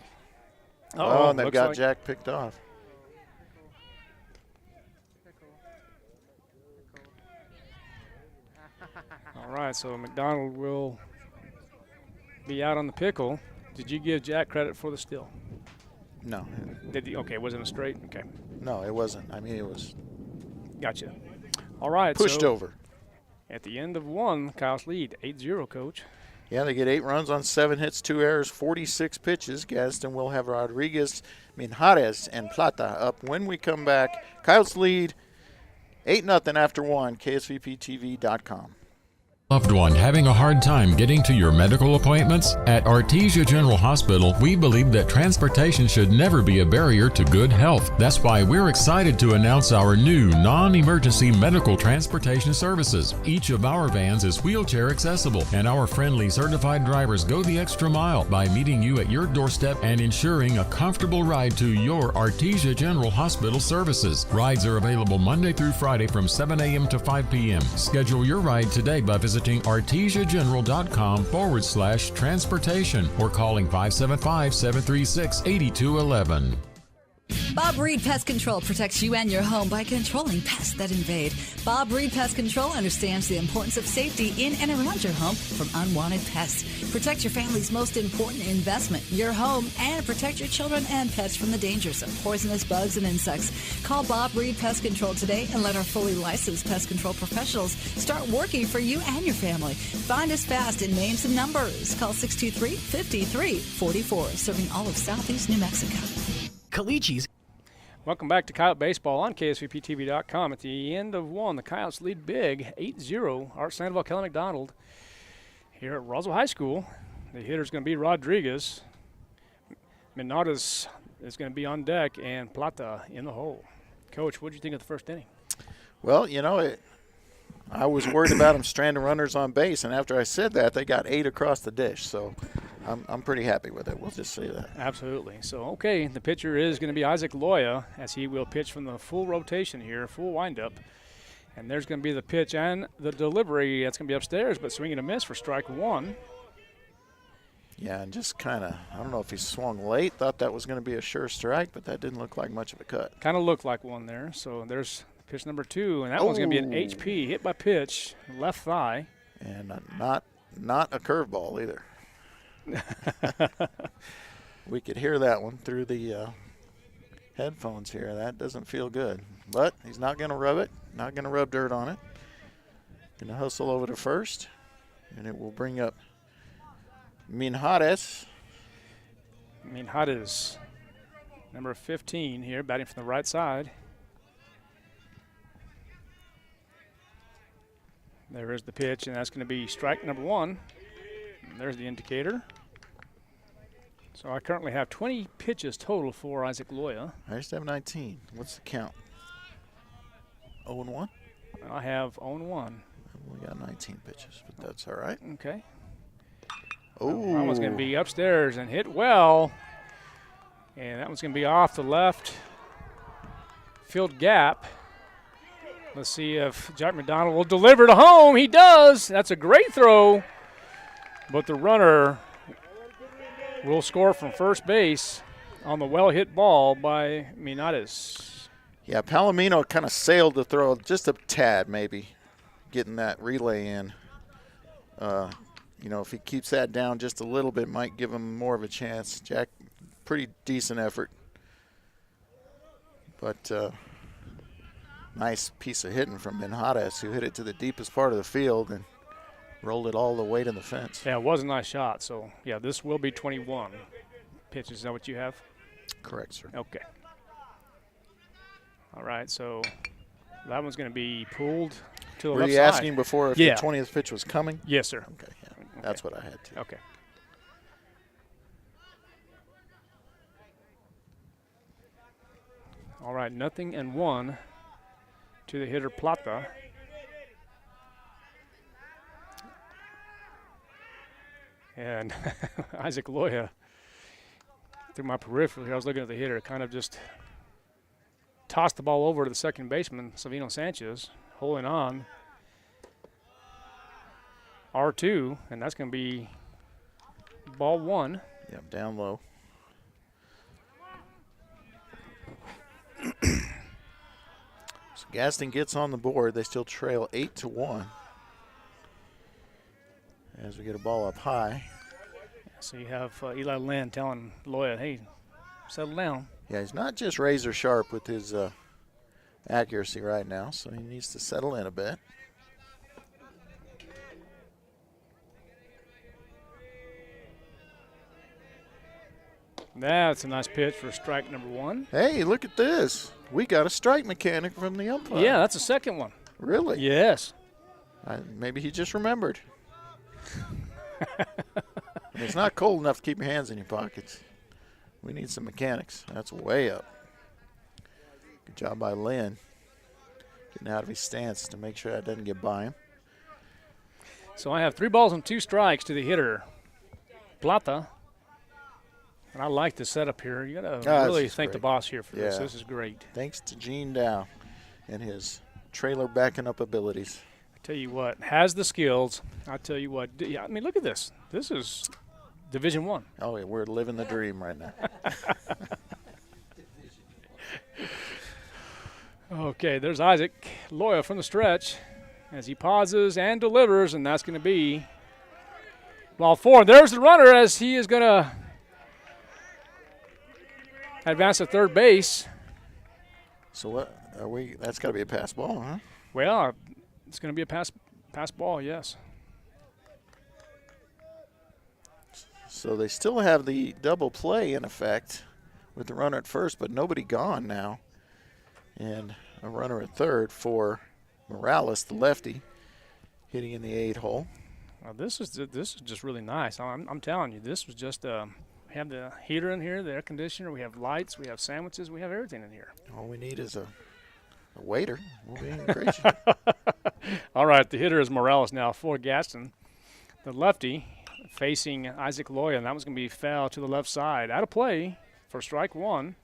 Oh, and they've got Jack picked off. All right, so McDonald will be out on the pickle. Did you give Jack credit for the steal? No. Did he? Okay, it wasn't a straight? Okay. No, it wasn't. I mean, it was Gotcha. All right. pushed so over. At the end of 1, Coyotes lead 8-0, Coach. Yeah, they get 8 runs on 7 hits, 2 errors, 46 pitches. Gadsden will have Rodriguez, Minjares, and Plata up when we come back. Coyotes lead 8-0 after 1, KSVPTV.com. Loved one having a hard time getting to your medical appointments? At Artesia General Hospital, we believe that transportation should never be a barrier to good health. That's why we're excited to announce our new non-emergency medical transportation services. Each of our vans is wheelchair accessible, and our friendly certified drivers go the extra mile by meeting you at your doorstep and ensuring a comfortable ride to your Artesia General Hospital services. Rides are available Monday through Friday from 7 a.m. to 5 p.m. Schedule your ride today by visiting artesiageneral.com/transportation or calling 575-736-8211. Bob Reed Pest Control protects you and your home by controlling pests that invade. Bob Reed Pest Control understands the importance of safety in and around your home from unwanted pests. Protect your family's most important investment, your home, and protect your children and pets from the dangers of poisonous bugs and insects. Call Bob Reed Pest Control today and let our fully licensed pest control professionals start working for you and your family. Find us fast in names and numbers. Call 623-5344, serving all of Southeast New Mexico. Calichi's. Welcome back to Coyote Baseball on KSVPTV.com. At the end of 1, the Coyotes lead big, 8-0. Art Sandoval, Kelly McDonald here at Roswell High School. The hitter's going to be Rodriguez. Minadas is going to be on deck, and Plata in the hole. Coach, what did you think of the first inning? Well, you know, I was worried about them stranding runners on base, and after I said that, they got 8 across the dish. So I'm pretty happy with it. We'll just say that. Absolutely. So, okay, the pitcher is going to be Isaac Loya as he will pitch from the full rotation here, full windup. And there's going to be the pitch and the delivery. That's going to be upstairs, but swing and a miss for strike 1. Yeah, and just kind of, I don't know if he swung late, thought that was going to be a sure strike, but that didn't look like much of a cut. Kind of looked like one there. So there's pitch number 2, and that one's going to be an HP, hit by pitch, left thigh. And not a curveball either. We could hear that one through the headphones here. That doesn't feel good. but he's not going to rub it, not going to rub dirt on it. Going to hustle over to first, and it will bring up Minhares. Minhares, number 15 here, batting from the right side. There is the pitch, and that's going to be strike number 1. And there's the indicator. So I currently have 20 pitches total for Isaac Loya. I used to have 19. What's the count? 0-1? I have 0-1. We got 19 pitches, but that's all right. Okay. Oh, that one's going to be upstairs and hit well. And that one's going to be off the left field gap. Let's see if Jack McDonald will deliver to home. He does. That's a great throw. But the runner will score from first base on the well-hit ball by Minhares. Yeah, Palomino kind of sailed the throw just a tad, maybe, getting that relay in. If he keeps that down just a little bit, might give him more of a chance. Jack, pretty decent effort. But nice piece of hitting from Minhares, who hit it to the deepest part of the field and rolled it all the way to the fence. Yeah, it was a nice shot. So, yeah, this will be 21 pitches. Is that what you have? Correct, sir. Okay. All right, so that one's going to be pulled to the left side. Were you asking before if the 20th pitch was coming? Yes, sir. Okay, yeah. That's what I had to. Okay. All right, 0-1 to the hitter Plata. And Isaac Loya, through my peripheral here, I was looking at the hitter, kind of just tossed the ball over to the second baseman, Savino Sanchez, holding on. R2, and that's going to be ball 1. Yep, down low. So Gadsden gets on the board. They still trail 8-1 as we get a ball up high. So you have Eli Lynn telling Loya, hey, settle down. Yeah, he's not just razor sharp with his accuracy right now, so he needs to settle in a bit. That's a nice pitch for strike number 1. Hey, look at this. We got a strike mechanic from the umpire. Yeah, that's the second one. Really? Yes. Maybe he just remembered. It's not cold enough to keep your hands in your pockets. We need some mechanics. That's way up. Good job by Lynn. Getting out of his stance to make sure that doesn't get by him. So I have 3 balls and 2 strikes to the hitter, Plata. And I like the setup here. You got to really thank the boss here for this. This is great. Thanks to Gene Dow and his trailer backing up abilities. I tell you what, has the skills. I tell you what, I mean, look at this. This is Division I. Oh, yeah, we're living the dream right now. Okay, there's Isaac Loya from the stretch as he pauses and delivers, and that's going to be ball 4. There's the runner as he is going to advance to third base. So what are we? That's got to be a pass ball, huh? Well, it's going to be a pass ball, yes. So they still have the double play in effect with the runner at first, but nobody gone now. And a runner at third for Morales, the lefty, hitting in the 8 hole. Well, this is just really nice. I'm telling you, this was just we have the heater in here, the air conditioner, we have lights, we have sandwiches, we have everything in here. All we need is a waiter. We'll be in great shape. All right, the hitter is Morales now for Gadsden. The lefty facing Isaac Loya, and that was going to be foul to the left side. Out of play for strike 1.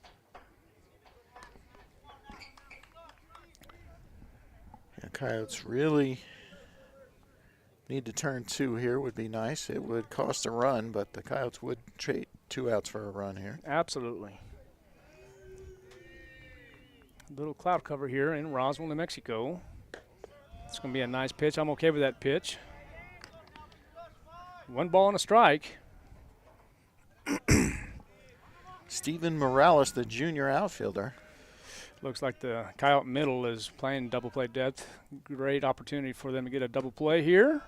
Yeah, Coyotes really need to turn 2 here. Would be nice. It would cost a run, but the Coyotes would trade 2 outs for a run here. Absolutely. A little cloud cover here in Roswell, New Mexico. It's going to be a nice pitch. I'm okay with that pitch. 1 ball and a strike. Steven Morales, the junior outfielder. Looks like the Coyote middle is playing double play depth. Great opportunity for them to get a double play here.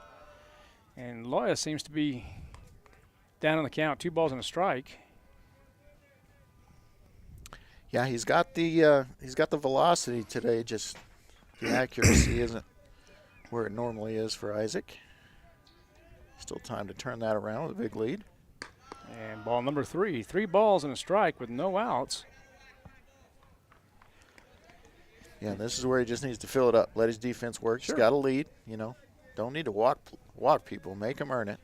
And Loya seems to be down on the count, 2 balls and a strike. Yeah, he's got the velocity today. Just the accuracy isn't where it normally is for Isaac. Still time to turn that around with a big lead. And ball number 3, 3 balls and a strike with no outs. Yeah, this is where he just needs to fill it up. Let his defense work. Sure. He's got a lead, Don't need to walk people. Make them earn it.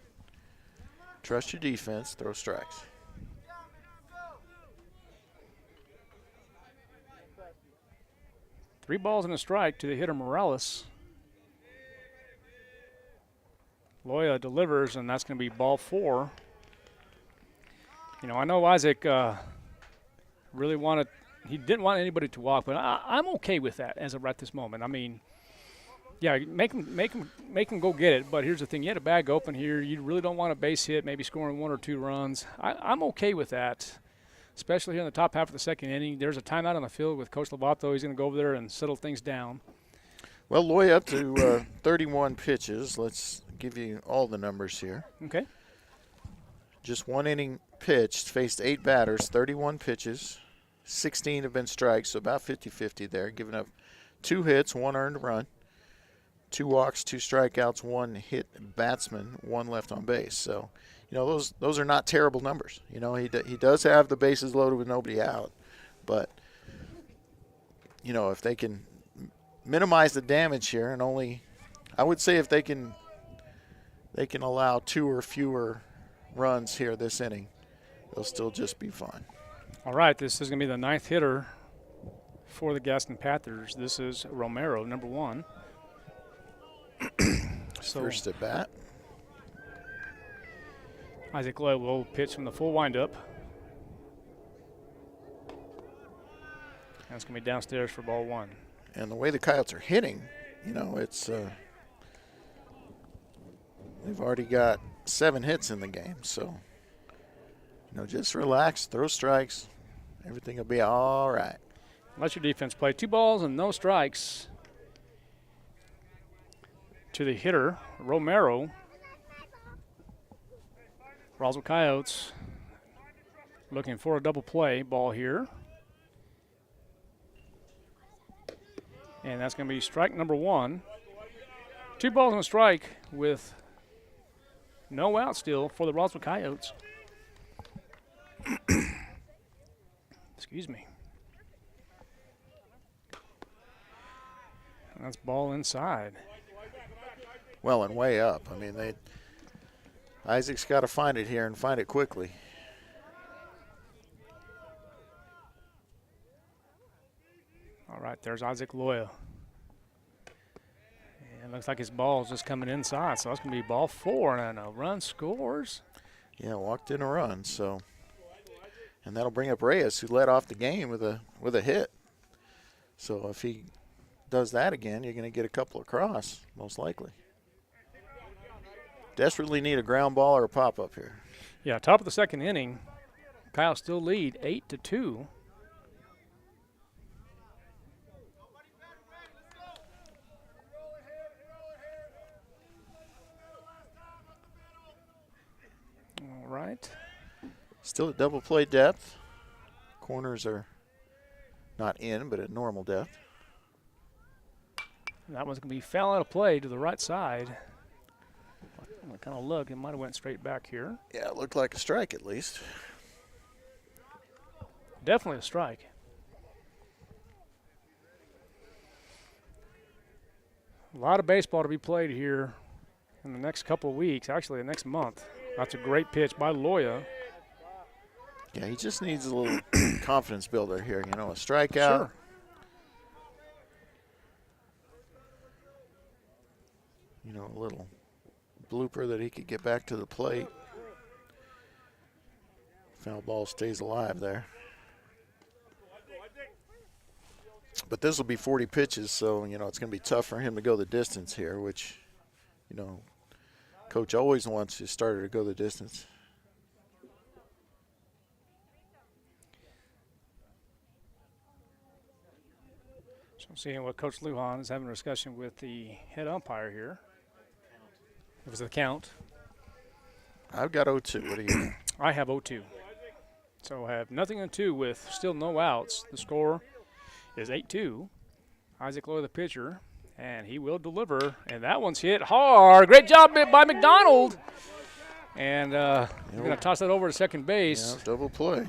Trust your defense. Throw strikes. Three balls and a strike to the hitter Morales. Loya delivers, and that's going to be ball 4. I know Isaac really wanted – he didn't want anybody to walk, but I'm okay with that as of right this moment. I mean, yeah, make him go get it. But here's the thing: you had a bag open here. You really don't want a base hit, maybe scoring 1 or 2 runs. I'm okay with that, especially here in the top half of the second inning. There's a timeout on the field with Coach Lovato. He's going to go over there and settle things down. Well, Loy up to 31 pitches. Let's give you all the numbers here. Okay. Just 1 inning pitched, faced 8 batters, 31 pitches. 16 have been strikes, so about 50-50 there. Giving up 2 hits, 1 earned run, 2 walks, 2 strikeouts, 1 hit batsman, 1 left on base. So, those are not terrible numbers. He does have the bases loaded with nobody out, but if they can minimize the damage here and I would say if they can allow 2 or fewer runs here this inning, they'll still just be fine. All right, this is going to be the 9th hitter for the Gadsden Panthers. This is Romero, number 1. First at bat. Isaac Loy will pitch from the full windup. That's going to be downstairs for ball 1. And the way the Coyotes are hitting, it's they've already got 7 hits in the game, so just relax, throw strikes. Everything will be all right. Let your defense play. 2 balls and no strikes to the hitter, Romero. Roswell Coyotes looking for a double play ball here. And that's going to be strike number 1. 2 balls and a strike with no out still for the Roswell Coyotes. Excuse me. And that's ball inside. Well, and way up. I mean, Isaac's got to find it here and find it quickly. All right, there's Isaac Loya. And it looks like his ball is just coming inside, so that's going to be ball 4, and a run scores. Yeah, walked in a run, so. And that'll bring up Reyes, who led off the game with a hit. So if he does that again, you're going to get a couple across, most likely. Desperately need a ground ball or a pop-up here. Yeah, top of the second inning, Kyle still lead 8-2. All right. Still at double play depth. Corners are not in, but at normal depth. That one's going to be foul out of play to the right side. I'm going to kind of look. It might have went straight back here. Yeah, it looked like a strike at least. Definitely a strike. A lot of baseball to be played here in the next couple of weeks, actually the next month. That's a great pitch by Loya. Yeah, he just needs a little confidence builder here, a strikeout. Sure. A little blooper that he could get back to the plate. Foul ball stays alive there. But this will be 40 pitches, so, it's going to be tough for him to go the distance here, which, Coach always wants his starter to go the distance. So seeing what Coach Lujan is having a discussion with the head umpire here. It was the count. I've got 0-2. What do you? I have 0-2. So I have nothing in 2 with still no outs. The score is 8-2. Isaac Loy, the pitcher, and he will deliver. And that one's hit hard. Great job by McDonald. And we're going to toss that over to second base. Yeah, double play.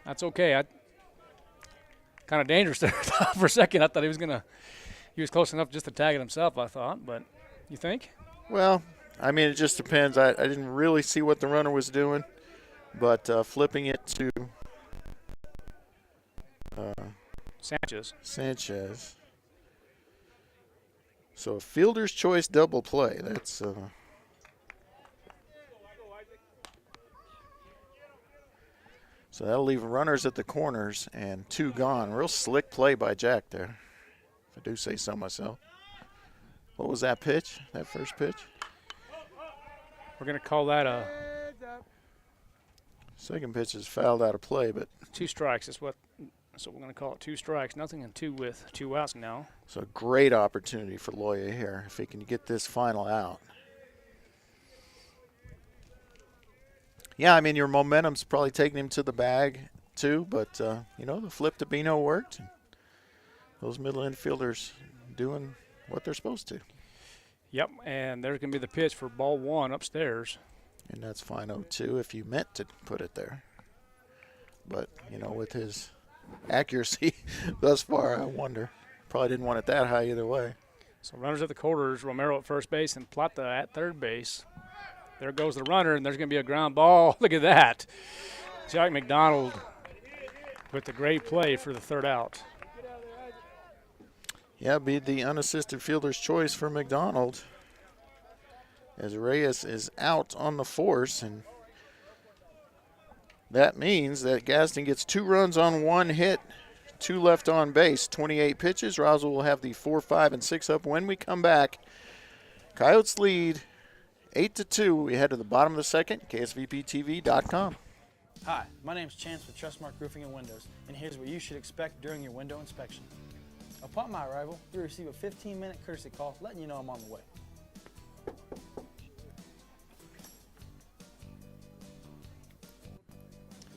That's okay. Kind of dangerous there for a second. I thought he was close enough just to tag it himself, I thought. But you think? Well, I mean, it just depends. I didn't really see what the runner was doing, but flipping it to Sanchez. So a fielder's choice double play. That's so that'll leave runners at the corners and 2 gone. Real slick play by Jack there, if I do say so myself. What was that pitch? That first pitch? We're going to call that a second pitch is fouled out of play, but 2 strikes is what. So we're going to call it 2 strikes. Nothing in 2 with 2 outs now. So a great opportunity for Loya here if he can get this final out. Yeah, I mean, your momentum's probably taking him to the bag too, but, the flip to Bino worked. Those middle infielders doing what they're supposed to. Yep, and there's going to be the pitch for ball 1 upstairs. And that's fine 0-2 if you meant to put it there. But, with his accuracy thus far, I wonder. Probably didn't want it that high either way. So runners at the quarters, Romero at first base and Plata at third base. There goes the runner, and there's going to be a ground ball. Look at that. Jack McDonald with the great play for the third out. Yeah, be the unassisted fielder's choice for McDonald as Reyes is out on the force, and that means that Gadsden gets 2 runs on 1 hit, 2 left on base, 28 pitches. Roswell will have the 4, 5, and 6 up when we come back. Coyotes lead 8-2. We head to the bottom of the second, KSVPTV.com. Hi, my name is Chance with Trustmark Roofing and Windows, and here's what you should expect during your window inspection. Upon my arrival, you'll receive a 15-minute courtesy call letting you know I'm on the way.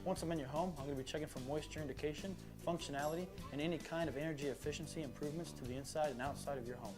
Once I'm in your home, I'm going to be checking for moisture indication, functionality, and any kind of energy efficiency improvements to the inside and outside of your home.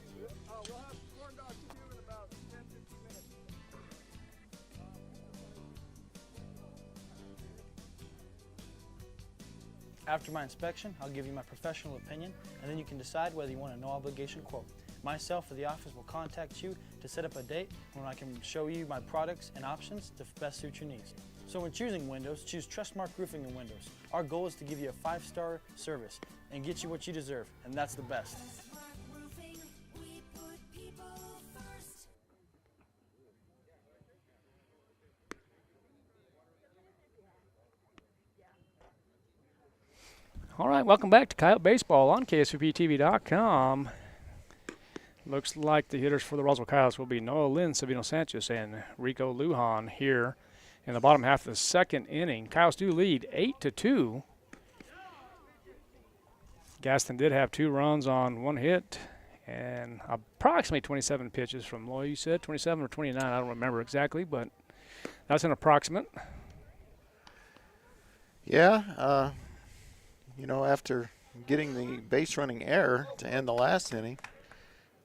After my inspection, I'll give you my professional opinion, and then you can decide whether you want a no-obligation quote. Myself or the office will contact you to set up a date when I can show you my products and options to best suit your needs. So when choosing windows, choose Trustmark Roofing and Windows. Our goal is to give you a 5-star service and get you what you deserve, and that's the best. All right, welcome back to Coyote Baseball on KSVPTV.com. Looks like the hitters for the Roswell Coyotes will be Noah Lynn, Sabino Sanchez, and Rico Lujan here in the bottom half of the second inning. Coyotes do lead 8-2. Gadsden did have 2 runs on 1 hit and approximately 27 pitches from Loy. You said 27 or 29, I don't remember exactly, but that's an approximate. Yeah, after getting the base running error to end the last inning,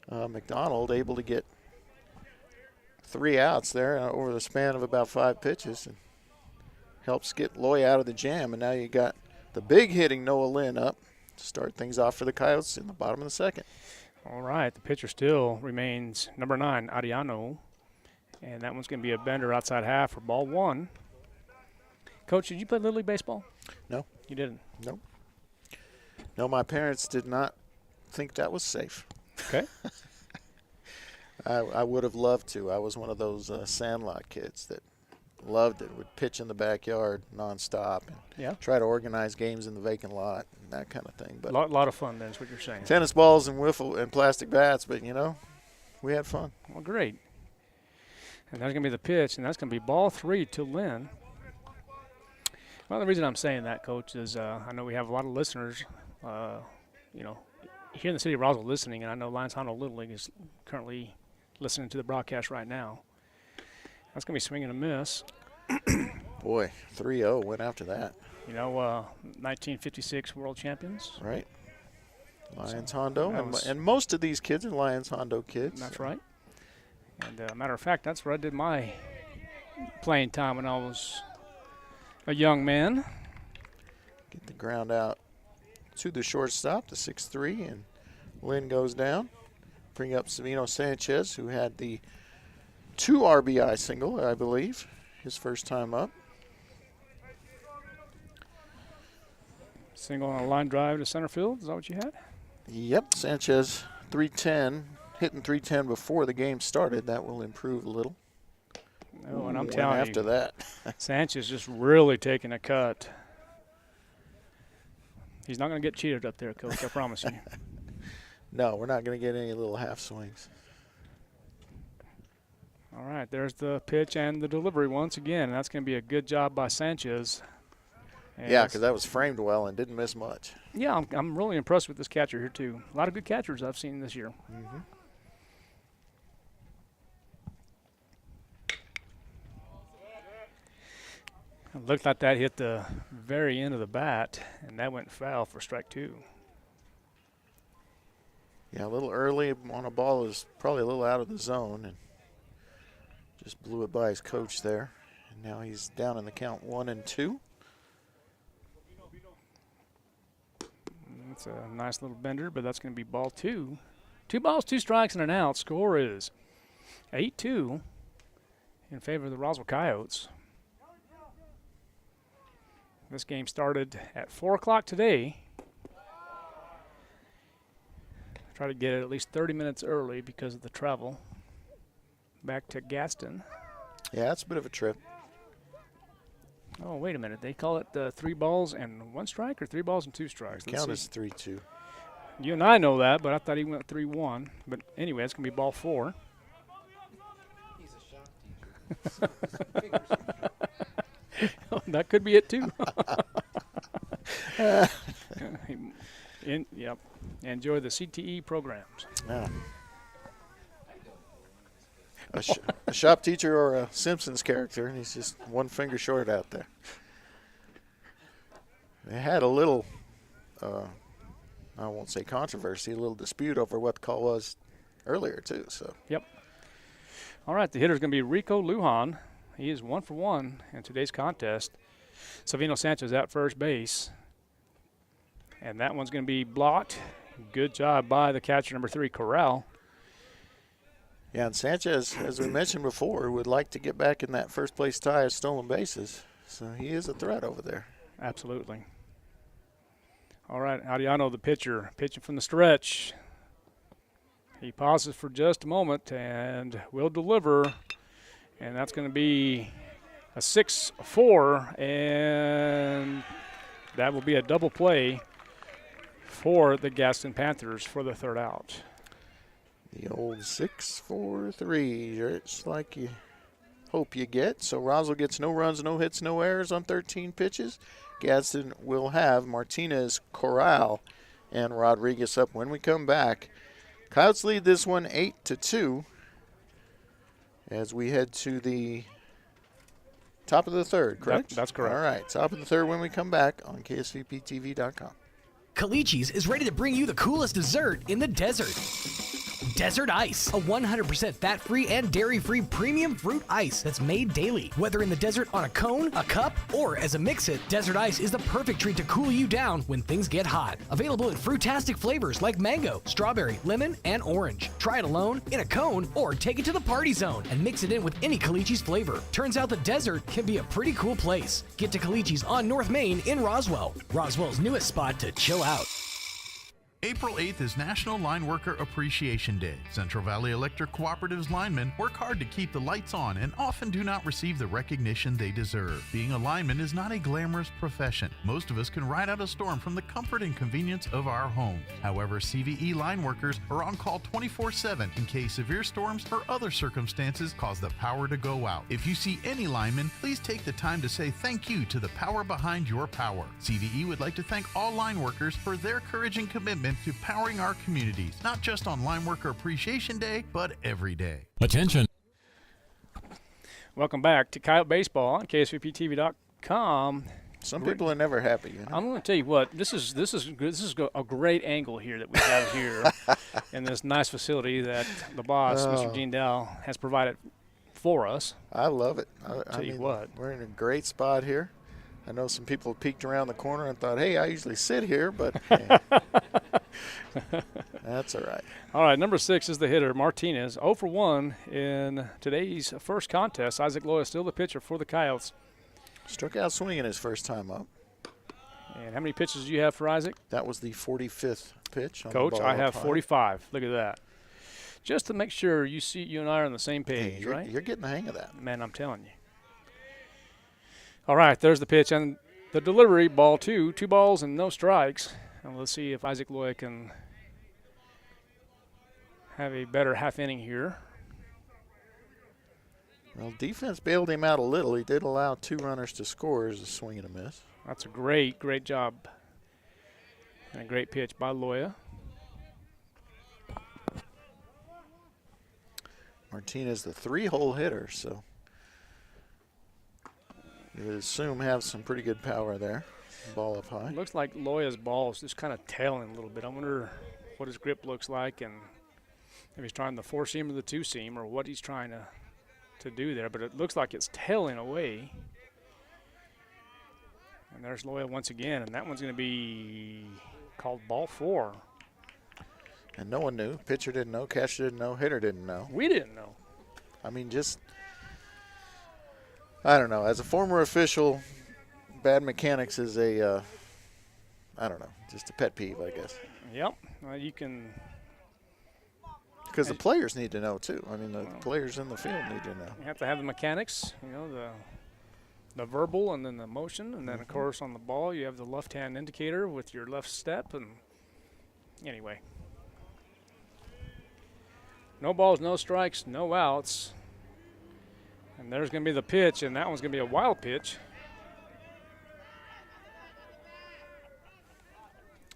McDonald able to get 3 outs there over the span of about 5 pitches and helps get Loy out of the jam. And now you got the big hitting Noah Lynn up to start things off for the Coyotes in the bottom of the second. All right, the pitcher still remains number 9, Ariano. And that one's going to be a bender outside half for ball 1. Coach, did you play Little League Baseball? No. You didn't? Nope. No, my parents did not think that was safe. Okay. I would have loved to. I was one of those Sandlot kids that loved it, would pitch in the backyard nonstop and try to organize games in the vacant lot and that kind of thing. But lot of fun, then, is what you're saying. Tennis balls and wiffle and plastic bats, but, we had fun. Well, great. And that's going to be the pitch, and that's going to be ball 3 to Lynn. Well, the reason I'm saying that, Coach, is I know we have a lot of listeners, here in the city of Roswell listening, and I know Lions Hondo Little League is currently listening to the broadcast right now. That's going to be swing and a miss. Boy, 3-0 went after that. 1956 world champions. Right. Lions Hondo. And most of these kids are Lions Hondo kids. That's right. And matter of fact, that's where I did my playing time when I was a young man. Get the ground out to the shortstop, the 6-3, and Lynn goes down. Bring up Savino Sanchez, who had the 2 RBI single, I believe, his first time up. Single on a line drive to center field. Is that what you had? Yep, Sanchez 310, hitting 310 before the game started. That will improve a little. Oh, and I'm telling you, after that, Sanchez just really taking a cut. He's not going to get cheated up there, Coach, I promise you. No, we're not going to get any little half swings. All right, there's the pitch and the delivery once again. That's going to be a good job by Sanchez. And yeah, because that was framed well and didn't miss much. Yeah, I'm really impressed with this catcher here, too. A lot of good catchers I've seen this year. Mm-hmm. It looked like that hit the very end of the bat, and that went foul for strike 2. Yeah, a little early on a ball is probably a little out of the zone, and just blew it by his coach there. And now he's down in the count 1-2. It's a nice little bender, but that's going to be ball 2. 2 balls, 2 strikes, and an out. Score is 8-2 in favor of the Roswell Coyotes. This game started at 4 o'clock today. Try to get it at least 30 minutes early because of the travel back to Gadsden. Yeah, it's a bit of a trip. Oh, wait a minute. They call it 3 balls and 1 strike or 3 balls and 2 strikes? The count is 3-2. You and I know that, but I thought he went 3-1. But anyway, it's going to be ball 4. He's a shock teacher. That could be it, too. Yep. Enjoy the CTE programs. Yeah. A shop teacher or a Simpsons character, and he's just one finger short out there. They had a little, I won't say controversy, a little dispute over what the call was earlier, too. So. Yep. All right, the hitter's going to be Rico Lujan. He is 1 for 1 in today's contest. Savino Sanchez at first base. And that one's going to be blocked. Good job by the catcher, number 3, Corral. Yeah, and Sanchez, as we mentioned before, would like to get back in that first place tie of stolen bases. So he is a threat over there. Absolutely. All right, Adiano, the pitcher, pitching from the stretch. He pauses for just a moment and will deliver. And that's going to be a 6-4, and that will be a double play for the Gadsden Panthers for the 3rd out. The old 6-4-3, it's like you hope you get. So Roswell gets no runs, no hits, no errors on 13 pitches. Gadsden will have Martinez, Corral, and Rodriguez up when we come back. Coyotes lead this one 8-2 as we head to the top of the 3rd, correct? That's correct. All right, top of the 3rd when we come back on KSVPTV.com. Calichi's is ready to bring you the coolest dessert in the desert. Desert Ice, a 100% fat-free and dairy-free premium fruit ice that's made daily. Whether in the desert on a cone, a cup, or as a mix-it, Desert Ice is the perfect treat to cool you down when things get hot. Available in fruitastic flavors like mango, strawberry, lemon, and orange. Try it alone, in a cone, or take it to the party zone and mix it in with any Calichi's flavor. Turns out the desert can be a pretty cool place. Get to Calichi's on North Main in Roswell. Roswell's newest spot to chill out. April 8th is National Line Worker Appreciation Day. Central Valley Electric Cooperative's linemen work hard to keep the lights on and often do not receive the recognition they deserve. Being a lineman is not a glamorous profession. Most of us can ride out a storm from the comfort and convenience of our home. However, CVE line workers are on call 24/7 in case severe storms or other circumstances cause the power to go out. If you see any lineman, please take the time to say thank you to the power behind your power. CVE would like to thank all line workers for their courage and commitment commitment to powering our communities, not just on Line Worker Appreciation Day, but every day. Attention. Welcome back to Coyote Baseball on KSVPTV.com. Some people are never happy. You know? I'm going to tell you what, this is a great angle here that we have here in this nice facility that the boss, Mr. Gene Dow, has provided for us. I love it. Tell you what. We're in a great spot here. I know some people peeked around the corner and thought, hey, I usually sit here, but hey, that's all right. All right, number 6 is the hitter, Martinez. 0 for 1 in today's first contest. Isaac Loya still the pitcher for the Coyotes. Struck out swinging his first time up. And how many pitches do you have for Isaac? That was the 45th pitch. On Coach, the ball I have up high. 45. Look at that. Just to make sure you and I are on the same Hey, page, you're, right? You're getting the hang of that. Man, I'm telling you. All right, there's the pitch. And the delivery, ball 2. 2 balls and no strikes. And let's see if Isaac Loya can have a better half inning here. Well, defense bailed him out a little. He did allow 2 runners to score as a swing and a miss. That's a great job. And a great pitch by Loya. Martinez, the 3-hole hitter, so you would assume have some pretty good power there. Ball up high. Looks like Loya's ball is just kind of tailing a little bit. I wonder what his grip looks like and if he's trying the 4-seam or the 2-seam or what he's trying to do there. But it looks like it's tailing away. And there's Loya once again, and that one's going to be called ball 4. And no one knew. Pitcher didn't know. Catcher didn't know. Hitter didn't know. We didn't know. I mean, I don't know. As a former official, bad mechanics is I don't know, just a pet peeve, I guess. Yep. You can. Because the players need to know, too. I mean, the players in the field need to know. You have to have the mechanics, the verbal and then the motion. And then, of course, on the ball, you have the left-hand indicator with your left step. And anyway. No balls, no strikes, no outs. And there's going to be the pitch, and that one's going to be a wild pitch.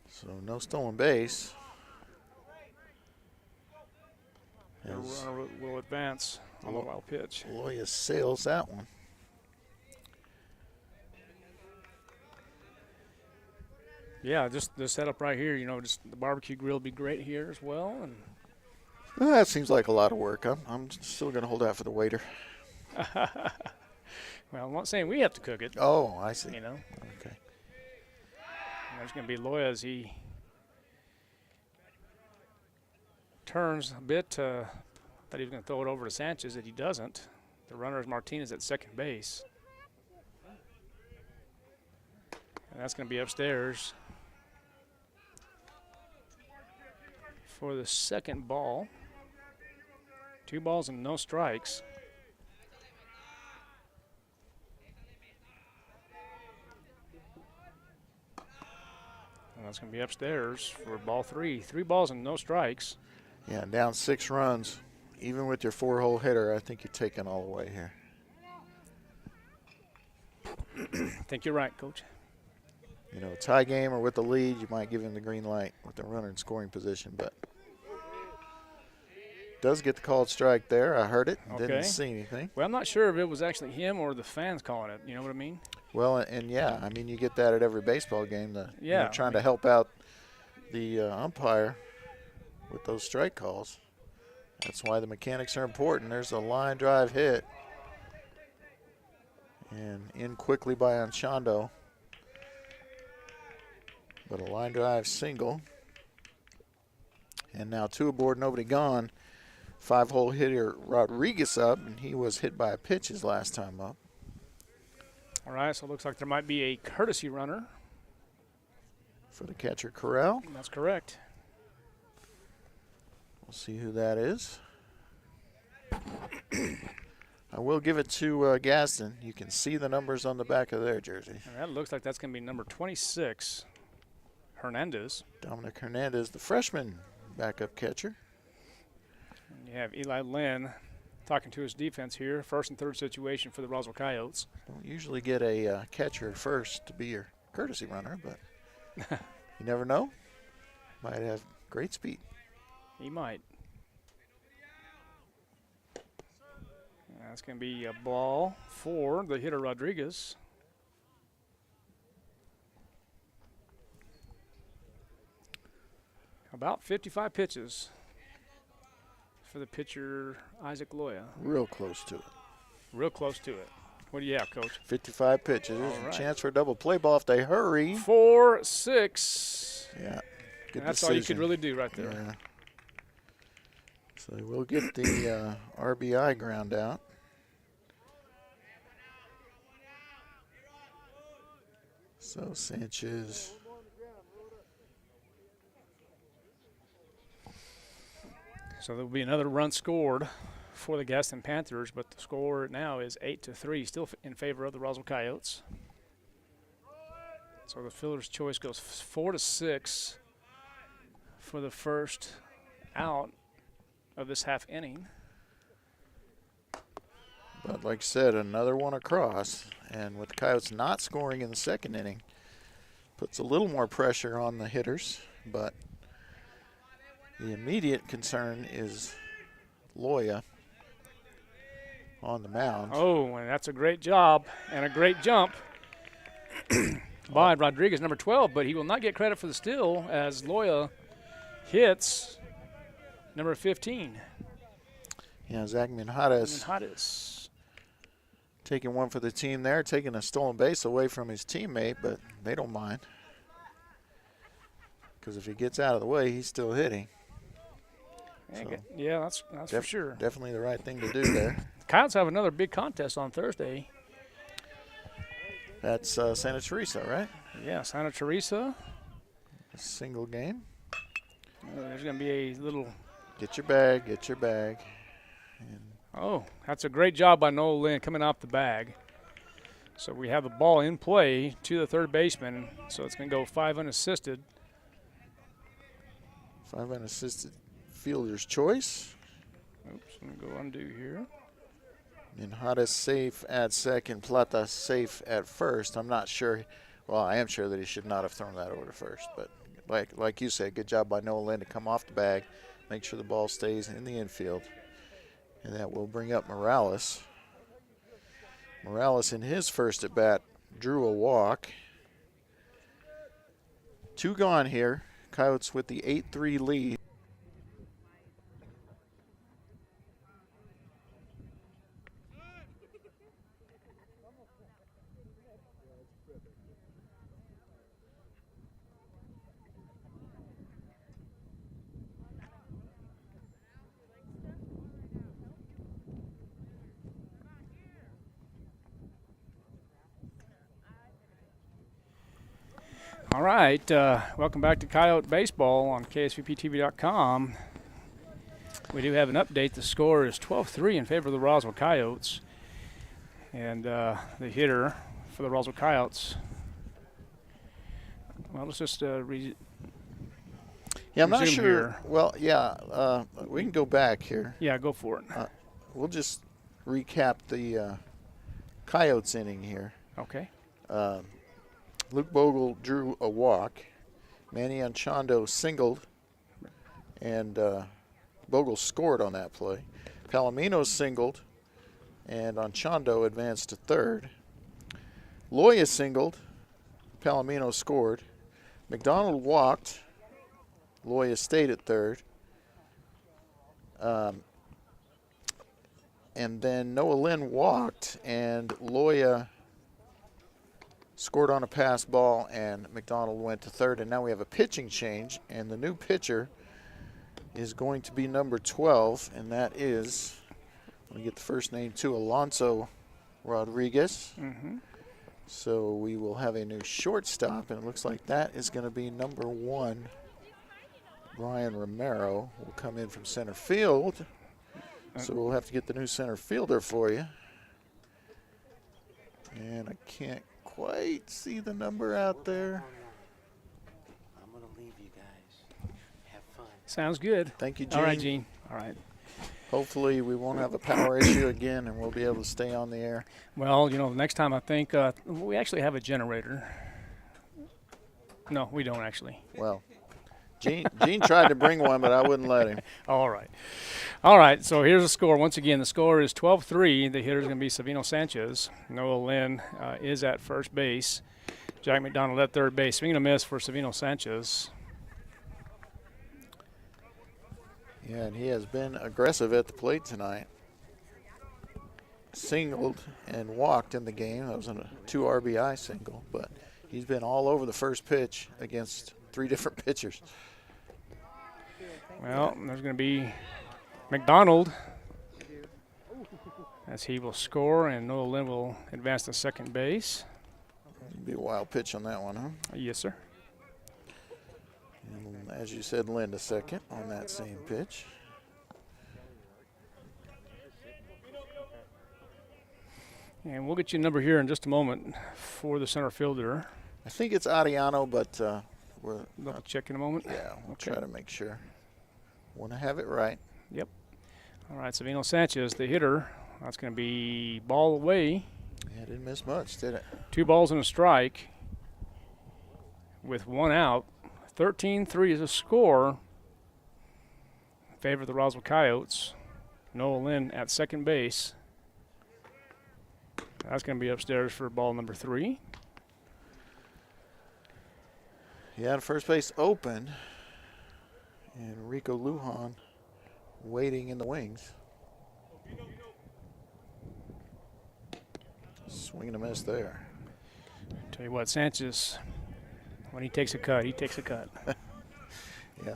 So no stolen base. The runner will advance on the wild pitch. Loya sails that one. Yeah, just the setup right here, just the barbecue grill would be great here as well. And Well, that seems like a lot of work. I'm still going to hold out for the waiter. well, I'm not saying we have to cook it. Oh, I see. Okay. And There's going to be Loya as he turns a bit. Thought he was going to throw it over to Sanchez, that he doesn't. The runner is Martinez at second base. And that's going to be upstairs for the second ball. 2 balls and no strikes. And that's going to be upstairs for ball 3. 3 balls and no strikes. Yeah, down 6 runs. Even with your 4-hole hitter, I think you're taking all the way here. I think you're right, Coach. Tie game or with the lead, you might give him the green light with the runner in scoring position, but does get the called strike there. I heard it. Didn't see anything. Well, I'm not sure if it was actually him or the fans calling it. You know what I mean? Well, and yeah, I mean, you get that at every baseball game. Trying to help out the umpire with those strike calls. That's why the mechanics are important. There's a line drive hit. And in quickly by Anchondo. But a line drive single. And now 2 aboard, nobody gone. 5-hole hitter Rodriguez up, and he was hit by a pitch his last time up. All right, so it looks like there might be a courtesy runner. For the catcher, Corral. That's correct. We'll see who that is. I will give it to Gadsden. You can see the numbers on the back of their jersey. And that looks like that's going to be number 26, Hernandez. Dominic Hernandez, the freshman backup catcher. And you have Eli Lynn talking to his defense here. First and third situation for the Roswell Coyotes. Don't usually get a catcher first to be your courtesy runner, but you never know. Might have great speed. He might. That's going to be a ball for the hitter, Rodriguez. About 55 pitches for the pitcher, Isaac Loya. Real close to it. Real close to it. What do you have, Coach? 55 pitches. There's All right. a chance for a double play ball if they hurry. 4-6. Yeah. Good That's decision. all you could really do right there. Yeah. So we'll get the RBI ground out. So Sanchez. So there will be another run scored for the Gadsden Panthers, but the score now is 8-3, still in favor of the Roswell Coyotes. So the fielder's choice goes 4-6 for the first out of this half inning. But like I said, another one across. And with the Coyotes not scoring in the second inning, puts a little more pressure on the hitters. But the immediate concern is Loya on the mound. Oh, and that's a great job and a great jump by Rodriguez, number 12, but he will not get credit for the steal as Loya hits number 15. Yeah, Zach Minhades Minhades. taking one for the team there, taking a stolen base away from his teammate, but they don't mind. Because if he gets out of the way, he's still hitting. Yeah, that's for sure. Definitely the right thing to do there. Coyotes have another big contest on Thursday. That's Santa Teresa, right? Yeah, Santa Teresa. A single game. There's going to be a little. Get your bag, get your bag. And Oh, that's a great job by Noel Lynn coming off the bag. So we have the ball in play to the third baseman. So it's going to go 5 unassisted. 5 unassisted fielder's choice. Oops, let me go undo here. Minhades safe at second, Plata safe at first. I'm not sure. Well, I am sure that he should not have thrown that over to first. But like you said, good job by Noah Lynn to come off the bag, make sure the ball stays in the infield. And that will bring up Morales. Morales in his first at bat drew a walk. 2 gone here. Coyotes with the 8-3 lead. All right, welcome back to Coyote Baseball on KSVPTV.com. We do have an update. The score is 12-3 in favor of the Roswell Coyotes. And the hitter for the Roswell Coyotes. Well, let's just Yeah, I'm not resume sure. here. Well, yeah, we can go back here. Yeah, go for it. We'll just recap the Coyotes inning here. Okay. Luke Bogle drew a walk. Manny Anchondo singled, and Bogle scored on that play. Palomino singled, and Anchondo advanced to third. Loya singled. Palomino scored. McDonald walked. Loya stayed at third. And then Noah Lynn walked, and Loya scored on a pass ball, and McDonald went to third. And now we have a pitching change, and the new pitcher is going to be number 12, and that is, let me get the first name too, Alonso Rodriguez. Mm-hmm. So we will have a new shortstop, and it looks like that is going to be number 1. Brian Romero will come in from center field. So we'll have to get the new center fielder for you. And I can't quite see the number out there. I'm going to leave you guys. Have fun. Sounds good. Thank you, Gene. All right, Gene. All right. Hopefully we won't have a power issue again, and we'll be able to stay on the air. Well, you know, next time I think we actually have a generator. No, we don't actually. Well, Gene tried to bring one, but I wouldn't let him. All right. All right, so here's the score. Once again, the score is 12-3. The hitter is going to be Savino Sanchez. Noah Lynn is at first base. Jack McDonald at third base. Swing and a miss for Savino Sanchez. Yeah, and he has been aggressive at the plate tonight. Singled and walked in the game. That was a 2 RBI single, but he's been all over the first pitch against 3 different pitchers. Well, there's going to be McDonald as he will score, and Noah Lynn will advance to second base. Be a wild pitch on that one, huh? Yes, sir. And as you said, Lynn to second on that same pitch. And we'll get you a number here in just a moment for the center fielder. I think it's Adiano, but we're We'll check in a moment. yeah, we'll Okay. try to make sure. Want to have it right. Yep. All right, Savino Sanchez, the hitter. That's going to be ball away. Yeah, didn't miss much, did it? 2 balls and a strike with 1 out. 13-3 is a score in favor of the Roswell Coyotes. Noah Lynn at second base. That's going to be upstairs for ball number 3. Yeah, first base open. And Rico Lujan waiting in the wings. Swing and a miss there. Tell you what, Sanchez, when he takes a cut, he takes a cut. Yeah.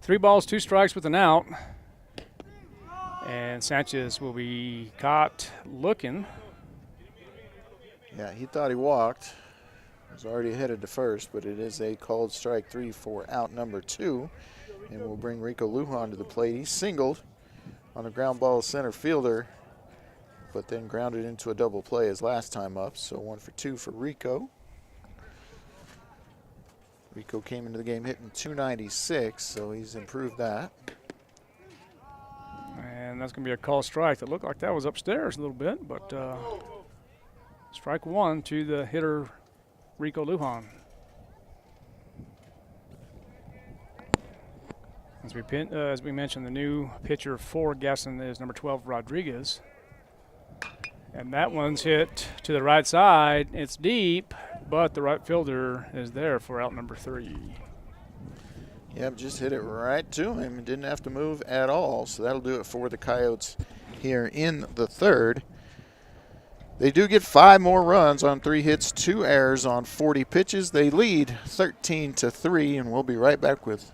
3 balls, 2 strikes with an out. And Sanchez will be caught looking. Yeah, he thought he walked. Was already headed to first, but it is a called strike 3 for out number 2. And we'll bring Rico Lujan to the plate. He singled on a ground ball center fielder, but then grounded into a double play his last time up. So 1 for 2 for Rico. Rico came into the game hitting .296, so he's improved that. And that's going to be a called strike. That looked like that was upstairs a little bit, but strike 1 to the hitter, Rico Lujan. As we mentioned, the new pitcher for Gadsden is number 12, Rodriguez. And that one's hit to the right side. It's deep, but the right fielder is there for out number 3. Yep, just hit it right to him. Didn't have to move at all. So that'll do it for the Coyotes here in the third. They do get 5 more runs on 3 hits, 2 errors on 40 pitches. They lead 13-3, and we'll be right back with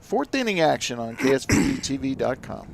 4th inning action on KSVPTV.com.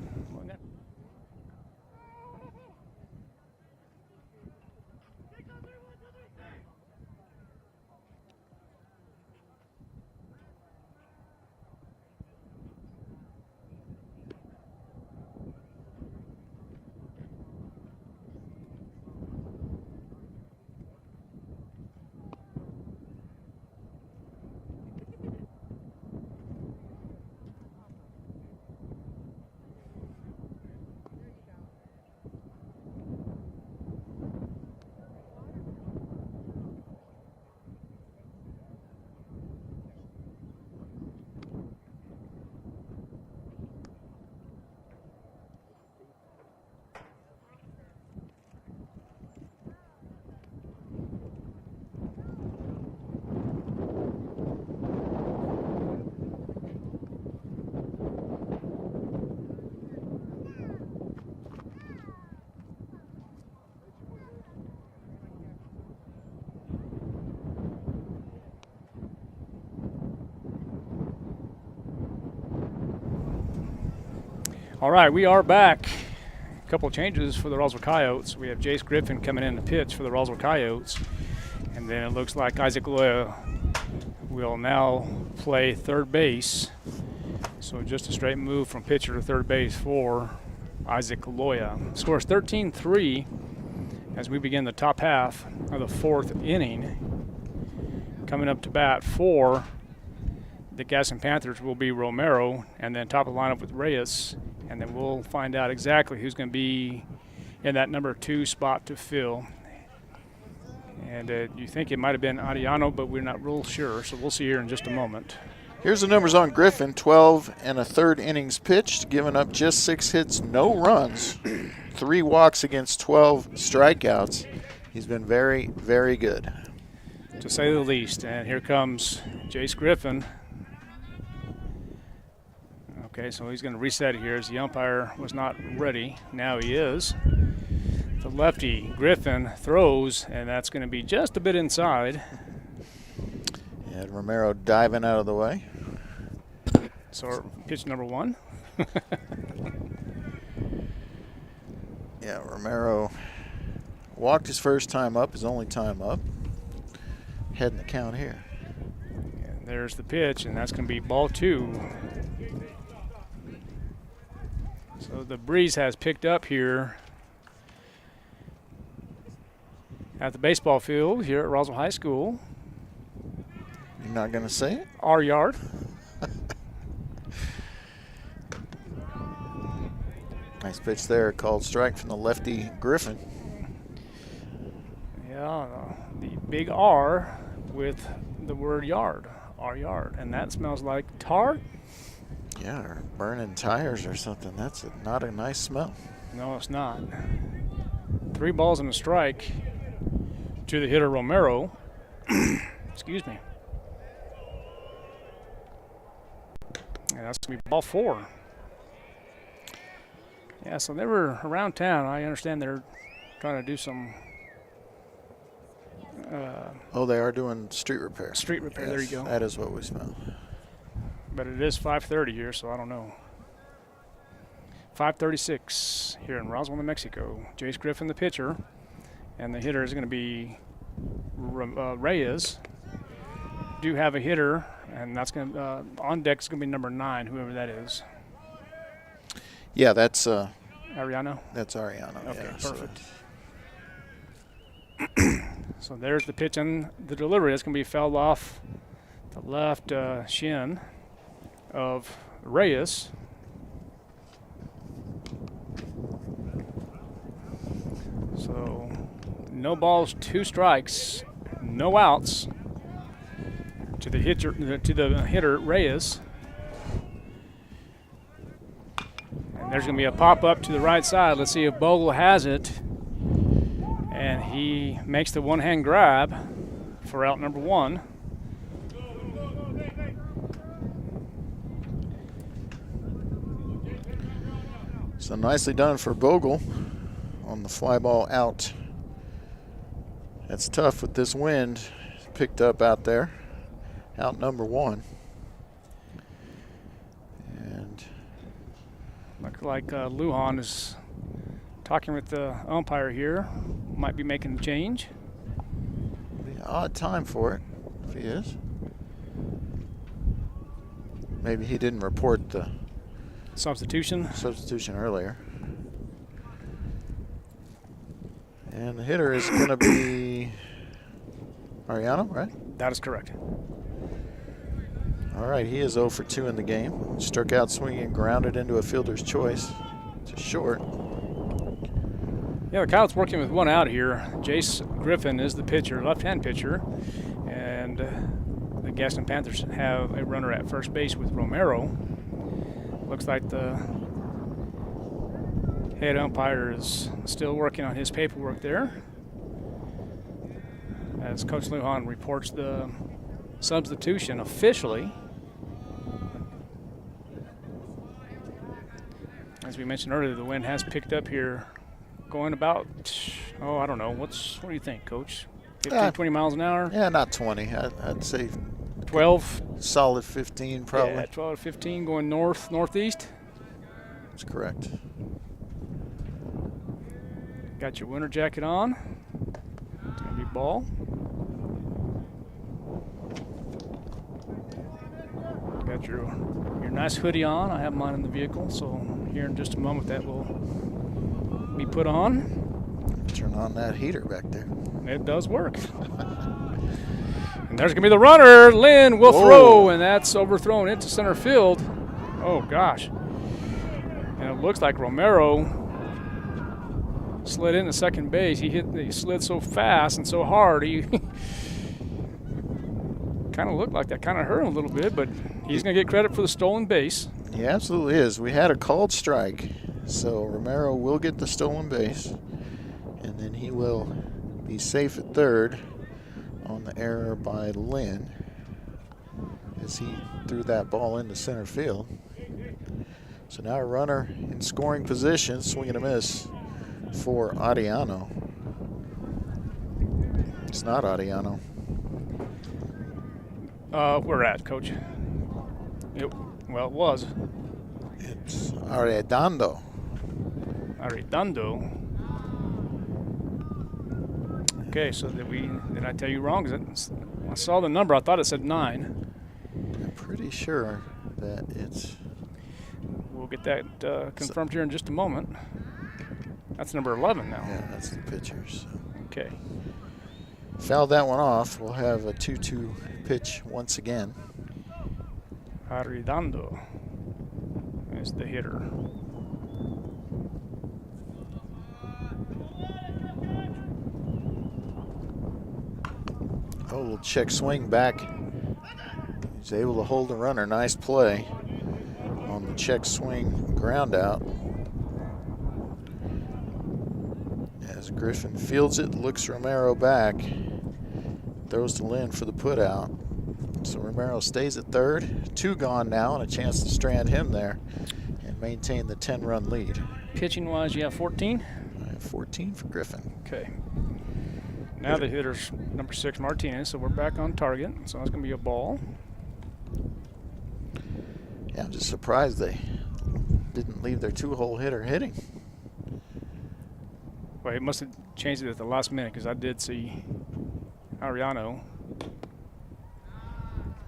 All right, we are back. A couple of changes for the Roswell Coyotes. We have Jace Griffin coming in to pitch for the Roswell Coyotes. And then it looks like Isaac Loya will now play third base. So just a straight move from pitcher to third base for Isaac Loya. Scores 13-3 as we begin the top half of the 4th inning. Coming up to bat for the Gadsden Panthers will be Romero, and then top of the lineup with Reyes. And then we'll find out exactly who's going to be in that number 2 spot to fill. And you think it might have been Ariano, but we're not real sure, so we'll see here in just a moment. Here's the numbers on Griffin. 12 and a third innings pitched, giving up just 6 hits, no runs, 3 walks against 12 strikeouts. He's been very, very good, to say the least. And here comes Jace Griffin. Okay, so he's going to reset it here as the umpire was not ready. Now he is. The lefty, Griffin, throws, and that's going to be just a bit inside. And Romero diving out of the way. So pitch number 1. Yeah, Romero walked his first time up, his only time up. Heading the count here. And there's the pitch, and that's going to be ball 2. So the breeze has picked up here at the baseball field here at Roswell High School. You're not going to say it? Our yard. Nice pitch there, called strike from the lefty Griffin. Yeah, the big R with the word yard, our yard, and that smells like tar. Yeah, or burning tires or something. That's not a nice smell. No, it's not. 3 balls and a strike to the hitter Romero. Excuse me. And that's going to be ball 4. Yeah, so they were around town. I understand they're trying to do some they are doing street repair. Street repair, yes, there you go. That is what we smell. But it is 5:30 here, so I don't know. 5:36 here in Roswell, New Mexico. Jace Griffin, the pitcher, and the hitter is going to be Reyes. Do have a hitter, and that's going to on deck is going to be number 9, whoever that is. Yeah, that's Ariano. That's Ariano. Okay, yeah, perfect. So there's the pitch and the delivery. That's going to be fouled off the left shin of Reyes. So no balls, 2 strikes, no outs to the hitter Reyes. And there's going to be a pop up to the right side. Let's see if Bogle has it. And he makes the one-hand grab for out number 1. So nicely done for Bogle on the fly ball out. That's tough with this wind picked up out there. Out number 1. And look like Lujan is talking with the umpire here. Might be making a change. be an odd time for it if he is. Maybe he didn't report the substitution earlier. And the hitter is going to be Ariano, right? That is correct. All right, he is 0 for 2 in the game. Struck out swinging and grounded into a fielder's choice to short. Yeah, the Coyotes working with 1 out here. Jace Griffin is the pitcher, left-hand pitcher, and the Gadsden Panthers have a runner at first base with Romero. Looks like the head umpire is still working on his paperwork there, as Coach Lujan reports the substitution officially. As we mentioned earlier, the wind has picked up here, going about, I don't know, what do you think, Coach? 15, 20 miles an hour? Yeah, not 20. I'd say 12. Solid 15 probably. Yeah, 12 to 15 going northeast. That's correct. Got your winter jacket on. It's going to be ball. Got your nice hoodie on. I have mine in the vehicle, so here in just a moment that will be put on. Turn on that heater back there. It does work. And there's going to be the runner. Lynn will throw, and that's overthrown into center field. Oh, gosh. And it looks like Romero slid into second base. He slid so fast and so hard. He kind of looked like that kind of hurt him a little bit, but he's going to get credit for the stolen base. He absolutely is. We had a called strike, so Romero will get the stolen base, and then he will be safe at third on the error by Lynn as he threw that ball into center field. So now a runner in scoring position, swing and a miss for Ariano. It's not Ariano. Where at, Coach? Well, it was. It's Arredondo. Arredondo. Okay, so did I tell you wrong? 'Cause I saw the number. I thought it said 9. I'm pretty sure that it's... We'll get that confirmed here in just a moment. That's number 11 now. Yeah, that's the pitcher. So. Okay. Fouled that one off. We'll have a 2-2 pitch once again. Arredondo is the hitter. Oh, little check swing back. He's able to hold the runner. Nice play on the check swing ground out. As Griffin fields it, looks Romero back, throws to Lynn for the put out. So Romero stays at third. 2 gone now, and a chance to strand him there and maintain the 10-run lead. Pitching wise, you have 14? I have 14 for Griffin. Okay. Now the hitter's number 6, Martinez, so we're back on target. So that's going to be a ball. Yeah, I'm just surprised they didn't leave their 2-hole hitter hitting. Well, it must have changed it at the last minute because I did see Ariano.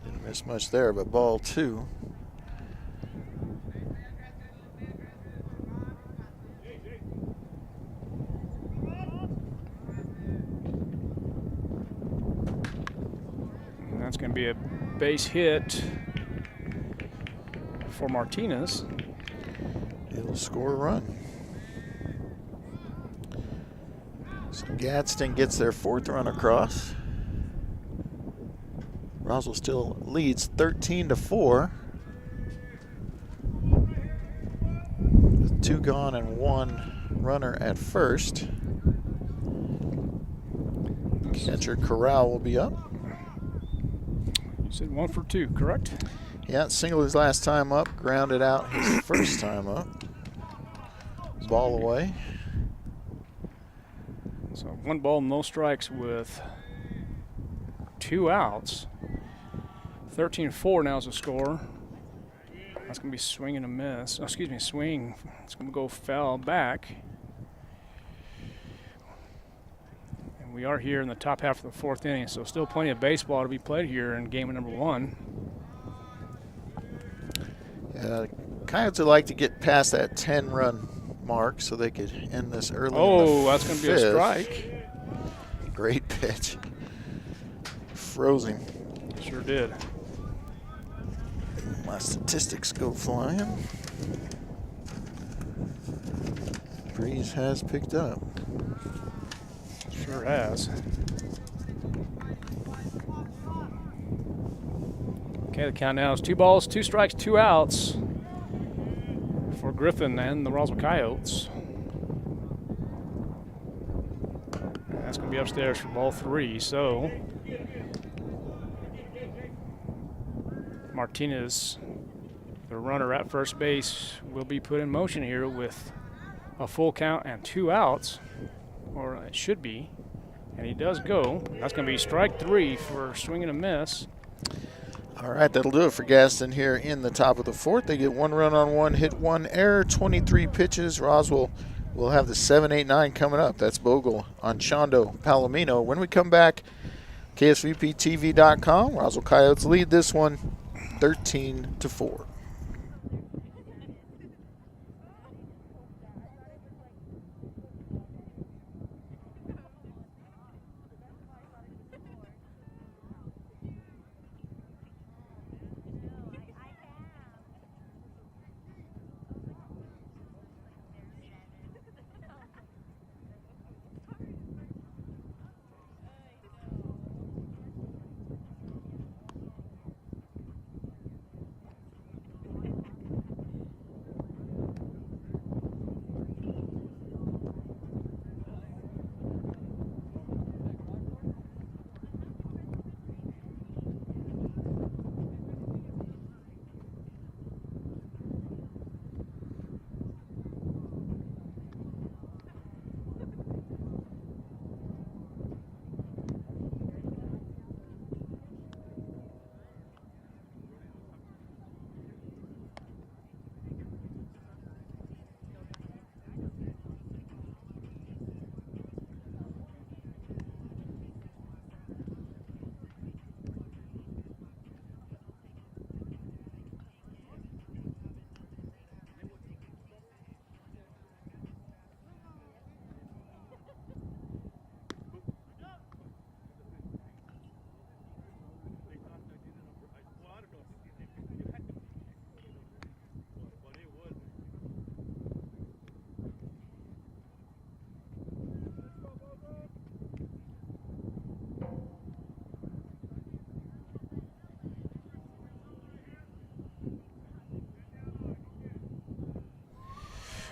Didn't miss much there, but ball 2. And that's going to be a base hit for Martinez. It'll score a run. So Gadsden gets their 4th run across. Roswell still leads 13-4. With 2 gone and 1 runner at first. Catcher Corral will be up. You said 1 for 2, correct? Yeah, singled his last time up, grounded out his first time up. Ball away. So 1 ball, no strikes with 2 outs. 13-4 now is the score. That's going to be swing and a miss. Oh, excuse me, swing. It's going to go foul back. And we are here in the top half of the 4th inning, so still plenty of baseball to be played here in game number 1. Coyotes would like to get past that 10-run mark so they could end this early. Oh, that's going to be a strike. Great pitch. Frozen. Sure did. My statistics go flying. Breeze has picked up. Sure has. Okay, the count now is 2 balls, 2 strikes, 2 outs for Griffin and the Roswell Coyotes. And that's going to be upstairs for ball 3. So Martinez, the runner at first base, will be put in motion here with a full count and 2 outs, or it should be. And he does go. That's going to be strike 3 for swing and a miss. All right, that'll do it for Gadsden here in the top of the 4th. They get 1 run on 1 hit, 1 error, 23 pitches. Roswell will have the 7-8-9 coming up. That's Bogle on Chondo Palomino. When we come back, KSVPTV.com. Roswell Coyotes lead this one 13-4.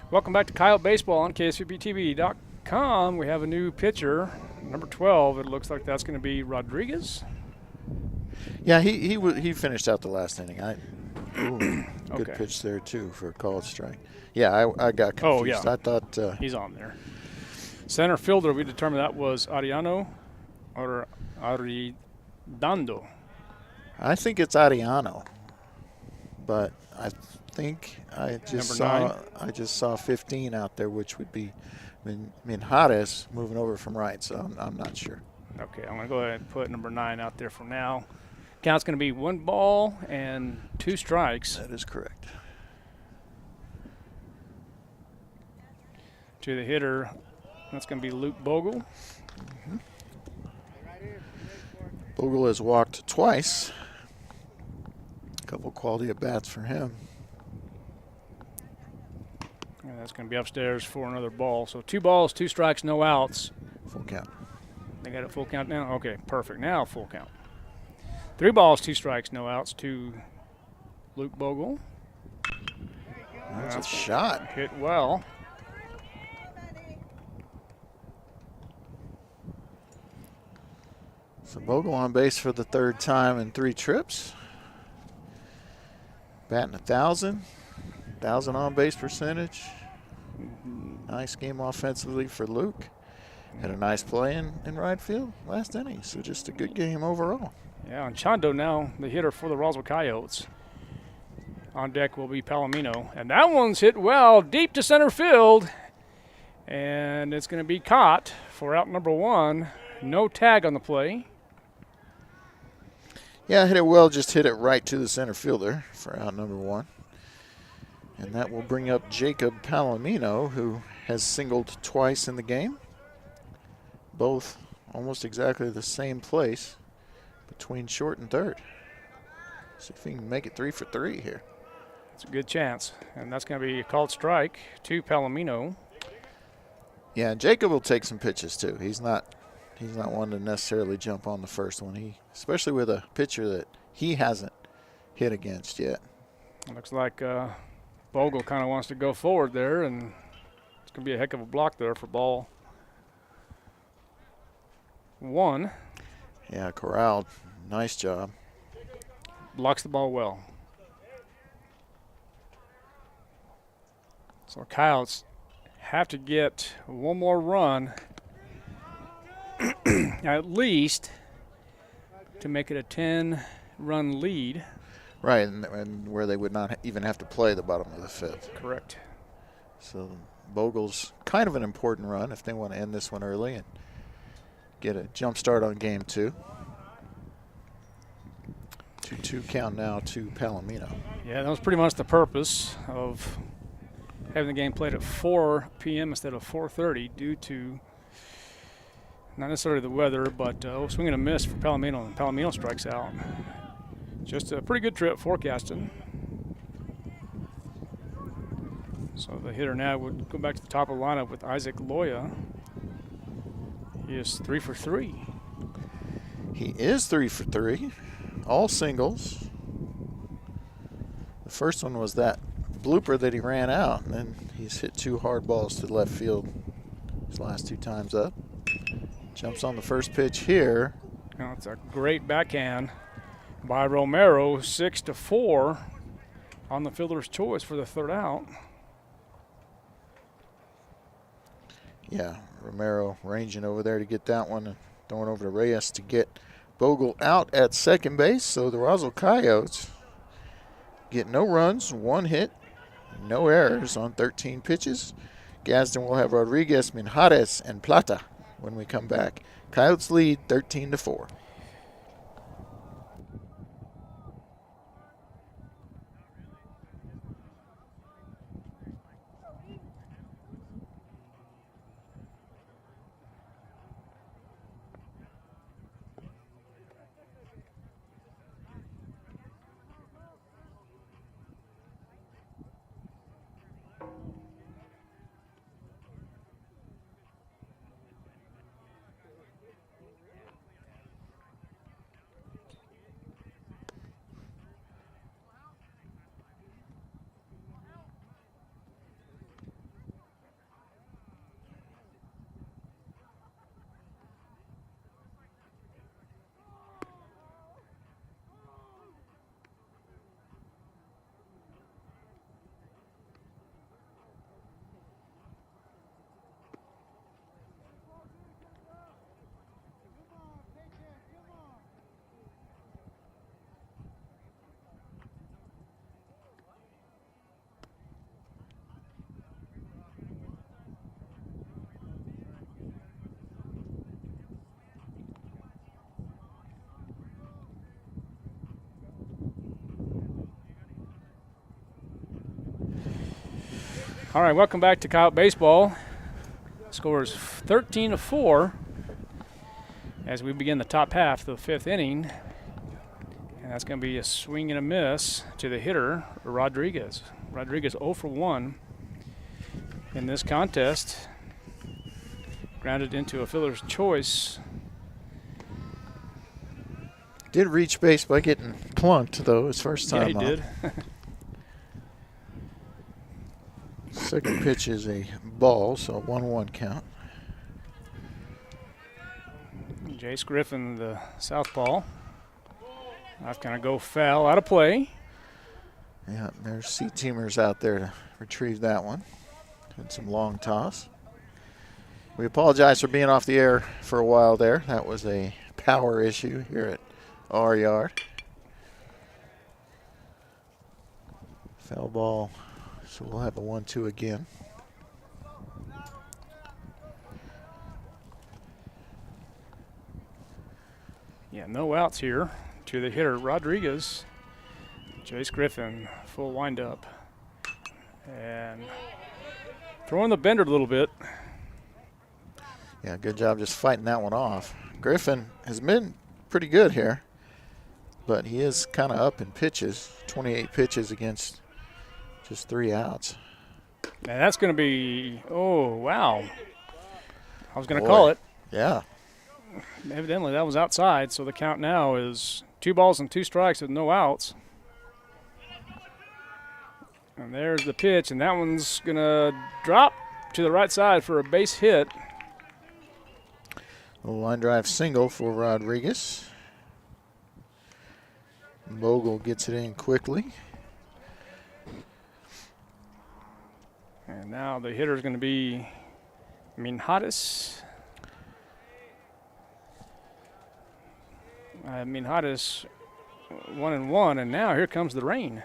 Welcome back to Coyote Baseball on KSVPTV.com. We have a new pitcher, number 12. It looks like that's going to be Rodriguez. Yeah, he finished out the last inning. Good Okay. pitch there too for a called strike. Yeah, I got confused. yeah. I thought He's on there. Center fielder, we determined that was Ariano or Arridando. I think it's Ariano, but I think I just saw 15 out there, which would be Minjares moving over from right. So I'm not sure. Okay, I'm going to go ahead and put number 9 out there for now. Count's going to be 1 ball and 2 strikes. That is correct. To the hitter, that's going to be Luke Bogle. Mm-hmm. Bogle has walked twice. A couple quality at bats for him. And that's going to be upstairs for another ball. So 2 balls, 2 strikes, no outs. Full count. They got a full count now? Okay, perfect. Now full count. 3 balls, 2 strikes, no outs to Luke Bogle. That's a shot. Hit well. So Bogle on base for the 3rd time in 3 trips. Batting 1,000 on base percentage. Nice game offensively for Luke. Had a nice play in right field last inning, so just a good game overall. Yeah, and Chondo now the hitter for the Roswell Coyotes. On deck will be Palomino, and that one's hit well deep to center field, and it's going to be caught for out number 1. No tag on the play. Yeah, hit it well, just hit it right to the center fielder for out number 1. And that will bring up Jacob Palomino, who has singled twice in the game. Both almost exactly the same place between short and third. See if he can make it 3 for 3 here. It's a good chance, and that's going to be a called strike to Palomino. Yeah, and Jacob will take some pitches too. He's not one to necessarily jump on the first one. Especially with a pitcher that he hasn't hit against yet. It looks like Bogle kind of wants to go forward there, and it's going to be a heck of a block there for ball 1. Yeah, corralled. Nice job. Blocks the ball well. So Coyotes have to get 1 more run at least to make it a 10-run lead. Right, and where they would not even have to play the bottom of the 5th. Correct. So Bogle's kind of an important run if they want to end this one early and get a jump start on game 2. 2-2 count now to Palomino. Yeah, that was pretty much the purpose of having the game played at 4 p.m. instead of 4:30 due to not necessarily the weather, but swing and a miss for Palomino, and Palomino strikes out. Just a pretty good trip for Gadsden. So the hitter now would go back to the top of the lineup with Isaac Loya. He is 3 for 3. He is 3 for 3. All singles. The first one was that blooper that he ran out, and then he's hit 2 hard balls to left field his last 2 times up. Jumps on the first pitch here. Now it's a great backhand by Romero, 6-4 on the fielder's choice for the 3rd out. Yeah, Romero ranging over there to get that one and throwing over to Reyes to get Bogle out at second base. So the Roswell Coyotes get no runs, 1 hit, no errors on 13 pitches. Gadsden will have Rodriguez, Minjares, and Plata when we come back. Coyotes lead 13-4. All right, welcome back to Coyote Baseball. Score is 13-4 as we begin the top half of the fifth inning. And that's going to be a swing and a miss to the hitter, Rodriguez. Rodriguez 0 for 1 in this contest. Grounded into a fielder's choice. Did reach base by getting plunked, though, his first time Yeah, he did. Second pitch is a ball, so 1-1 count. Jace Griffin, the southpaw. That's going to go foul out of play. Yeah, there's C-teamers out there to retrieve that one. Did some long toss. We apologize for being off the air for a while there. That was a power issue here at our yard. Foul ball, so we'll have a 1-2 again. Yeah, no outs here to the hitter, Rodriguez. Jace Griffin, full windup. And throwing the bender a little bit. Yeah, good job just fighting that one off. Griffin has been pretty good here, but he is kind of up in pitches. 28 pitches against just 3 outs. And that's going to be, oh, wow. I was going to call it. Yeah. Evidently that was outside, so the count now is 2 balls and 2 strikes with no outs. And there's the pitch, and that one's going to drop to the right side for a base hit. A line drive single for Rodriguez. Bogle gets it in quickly. And now the hitter is going to be Minhadis. Minhadis 1-1, and now here comes the rain.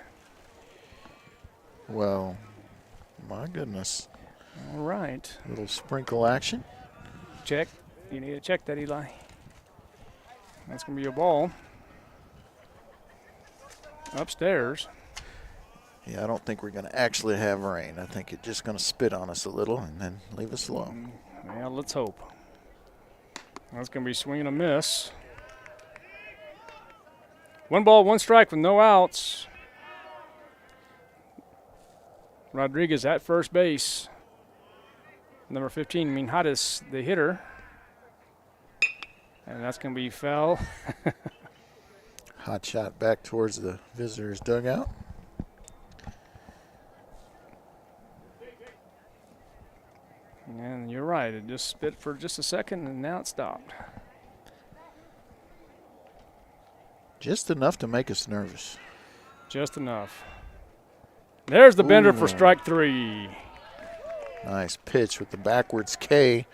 Well, my goodness. All right. Little sprinkle action. Check. You need to check that, Eli. That's going to be a ball. Upstairs. Yeah, I don't think we're going to actually have rain. I think it's just going to spit on us a little and then leave us alone. Yeah, let's hope. That's going to be swing and a miss. 1 ball, 1 strike with no outs. Rodriguez at first base. Number 15, Minhadis, the hitter. And that's going to be foul. Hot shot back towards the visitor's dugout. And you're right, it just spit for just a second and now it stopped. Just enough to make us nervous. Just enough. There's the bender for strike 3. Nice pitch with the backwards K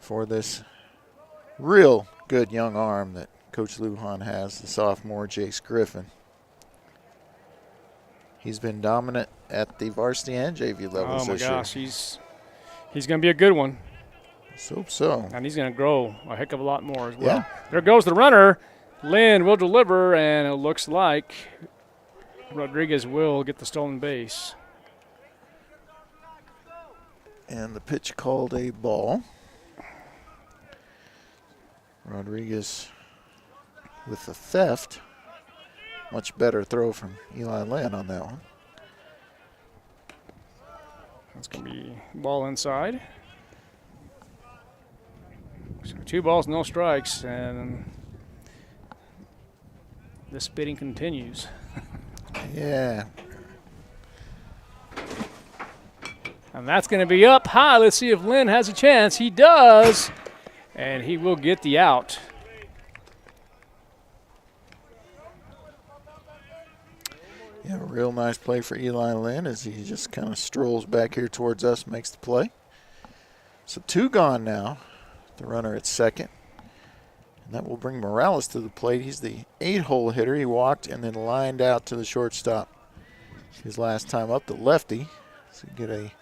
for this real good young arm that Coach Lujan has, the sophomore Jace Griffin. He's been dominant at the varsity and JV levels this year. Oh my gosh, he's going to be a good one. Let's hope so. And he's going to grow a heck of a lot more as well. Yeah. There goes the runner. Lynn will deliver, and it looks like Rodriguez will get the stolen base. And the pitch called a ball. Rodriguez with the theft. Much better throw from Eli Lynn on that one. That's going to be ball inside. So 2 balls, no strikes, and the spitting continues. Yeah. And that's going to be up high. Let's see if Lynn has a chance. He does, and he will get the out. Yeah, real nice play for Eli Lynn as he just kind of strolls back here towards us, makes the play. So 2 gone now. The runner at second. And that will bring Morales to the plate. He's the 8-hole hitter. He walked and then lined out to the shortstop. His last time up, the lefty. So get a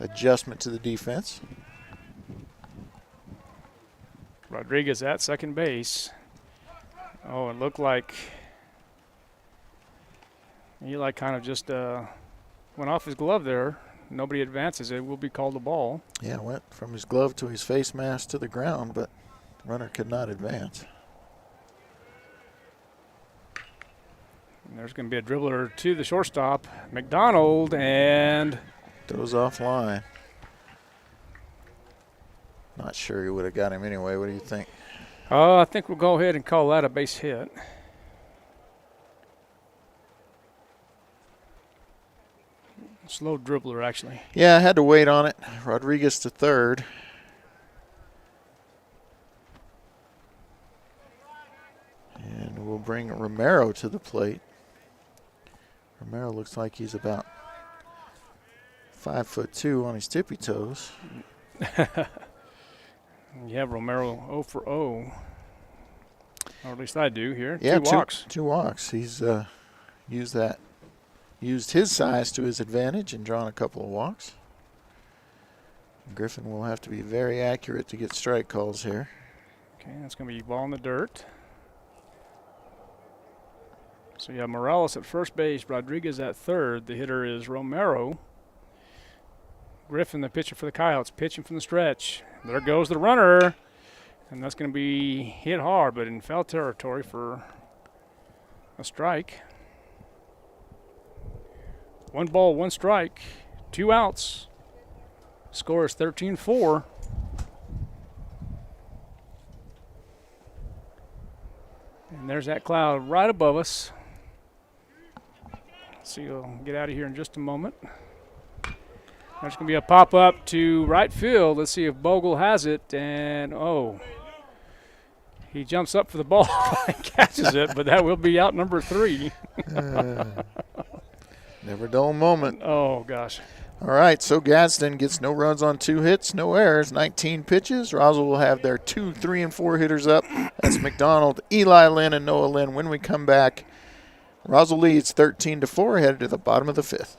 adjustment to the defense. Rodriguez at second base. Oh, it looked like Eli kind of just went off his glove there. nobody advances, it will be called a ball. Yeah, went from his glove to his face mask to the ground, but the runner could not advance. And there's going to be a dribbler to the shortstop, McDonald, and throws offline. Not sure he would have got him anyway. What do you think? I think we'll go ahead and call that a base hit. Slow dribbler, actually. Yeah, I had to wait on it. Rodriguez to third. And we'll bring Romero to the plate. Romero looks like he's about 5'2" on his tippy toes. Yeah, Romero 0 for 0. Or at least I do here. Yeah, two walks. Two walks. He's used his size to his advantage and drawn a couple of walks. Griffin will have to be very accurate to get strike calls here. Okay, that's going to be ball in the dirt. So you have Morales at first base, Rodriguez at third. The hitter is Romero. Griffin, the pitcher for the Coyotes, pitching from the stretch. There goes the runner. And that's going to be hit hard, but in foul territory for a strike. 1 ball, 1 strike, 2 outs. Score is 13-4. And there's that cloud right above us. So you'll get out of here in just a moment. There's going to be a pop-up to right field. Let's see if Bogle has it. And, he jumps up for the ball and catches it, but that will be out number 3. Never dull moment. Oh, gosh. All right, so Gadsden gets no runs on 2 hits, no errors, 19 pitches. Roswell will have their 2, 3, and 4 hitters up. That's McDonald, Eli Lynn, and Noah Lynn. When we come back, Roswell leads 13-4, headed to the bottom of the 5th.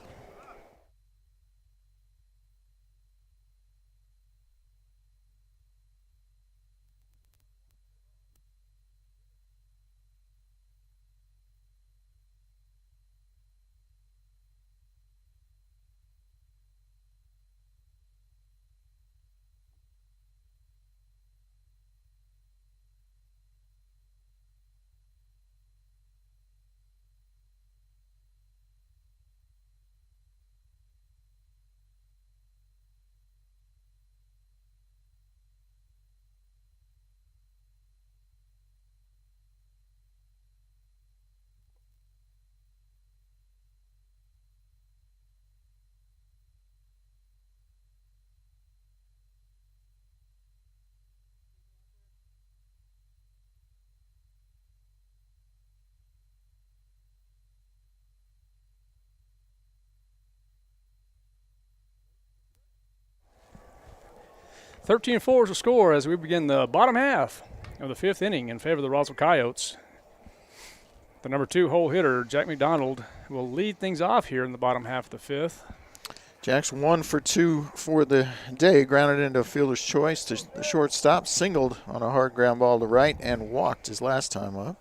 (13-4) is the score as we begin the bottom half of the 5th inning in favor of the Roswell Coyotes. The number 2 hole hitter, Jack McDonald, will lead things off here in the bottom half of the 5th. Jack's 1 for 2 for the day, grounded into a fielder's choice to the shortstop, singled on a hard ground ball to right, and walked his last time up.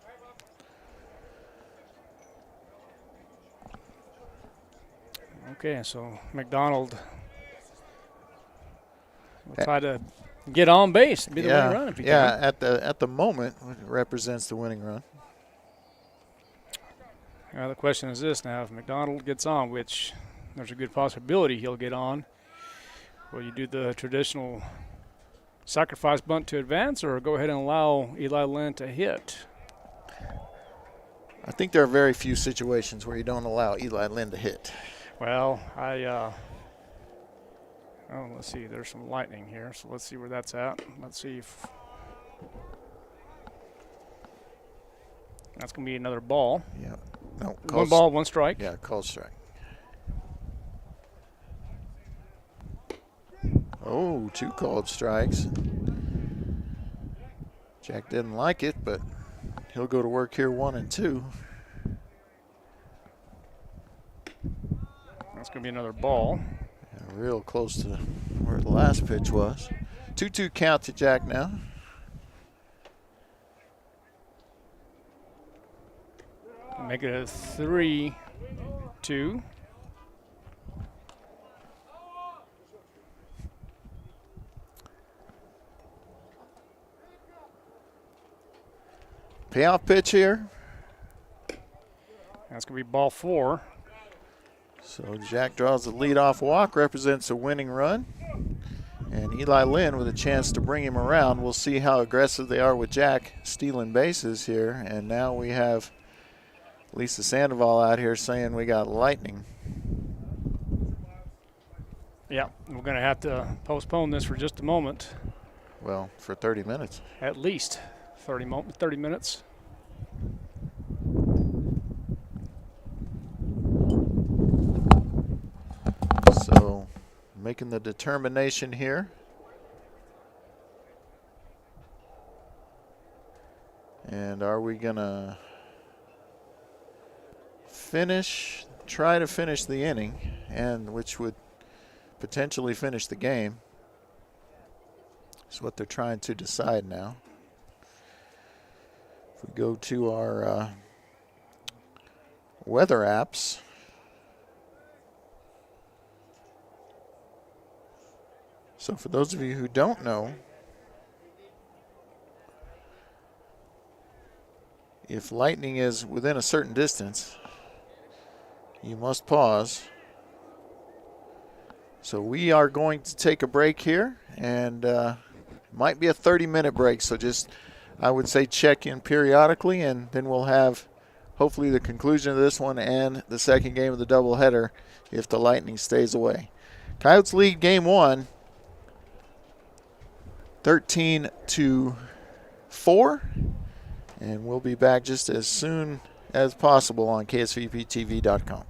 Okay, so McDonald will try to get on base, be the winning run if he can. At the moment, it represents the winning run. The question is this now: if McDonald gets on, which there's a good possibility he'll get on, will you do the traditional sacrifice bunt to advance, or go ahead and allow Eli Lynn to hit? I think there are very few situations where you don't allow Eli Lynn to hit. Well, let's see. There's some lightning here, so let's see where that's at. Let's see if that's going to be another ball. Yeah. No. 1 ball, 1 strike. Yeah, called strike. Oh, 2 called strikes. Jack didn't like it, but he'll go to work here 1 and 2. That's going to be another ball. Yeah, real close to where the last pitch was. 2-2 count to Jack now. Make it a 3-2. Payoff pitch here. That's going to be ball 4. So Jack draws the leadoff walk, represents a winning run. And Eli Lynn with a chance to bring him around. We'll see how aggressive they are with Jack stealing bases here. And now we have Lisa Sandoval out here saying we got lightning. Yeah, we're going to have to postpone this for just a moment. Well, for 30 minutes. At least 30 minutes. So making the determination here. And are we going to try to finish the inning, and which would potentially finish the game? Is what they're trying to decide now. If we go to our weather apps, so for those of you who don't know, if lightning is within a certain distance, you must pause. So we are going to take a break here, and might be a 30-minute break, so just, I would say, check in periodically, and then we'll have hopefully the conclusion of this one and the second game of the doubleheader if the lightning stays away. Coyotes lead game 1, 13-4, and we'll be back just as soon as possible on KSVPTV.com.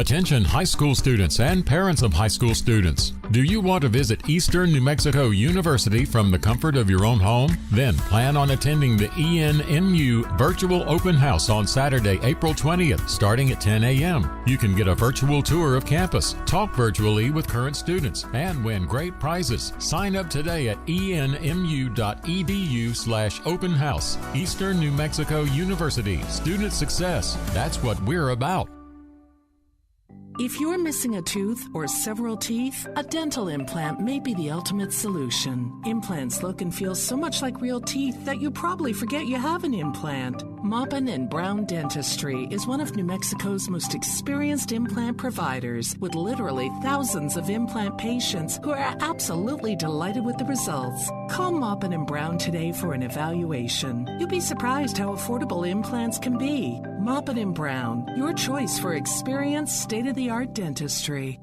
Attention high school students and parents of high school students. Do you want to visit Eastern New Mexico University from the comfort of your own home? Then plan on attending the ENMU Virtual Open House on Saturday, April 20th, starting at 10 a.m. You can get a virtual tour of campus, talk virtually with current students, and win great prizes. Sign up today at enmu.edu/open house. Eastern New Mexico University. Student success. That's what we're about. If you're missing a tooth or several teeth, a dental implant may be the ultimate solution. Implants look and feel so much like real teeth that you probably forget you have an implant. Maupin & Brown Dentistry is one of New Mexico's most experienced implant providers, with literally thousands of implant patients who are absolutely delighted with the results. Call Maupin & Brown today for an evaluation. You'll be surprised how affordable implants can be. Maupin & Brown, your choice for experienced, state-of-the-art dentistry.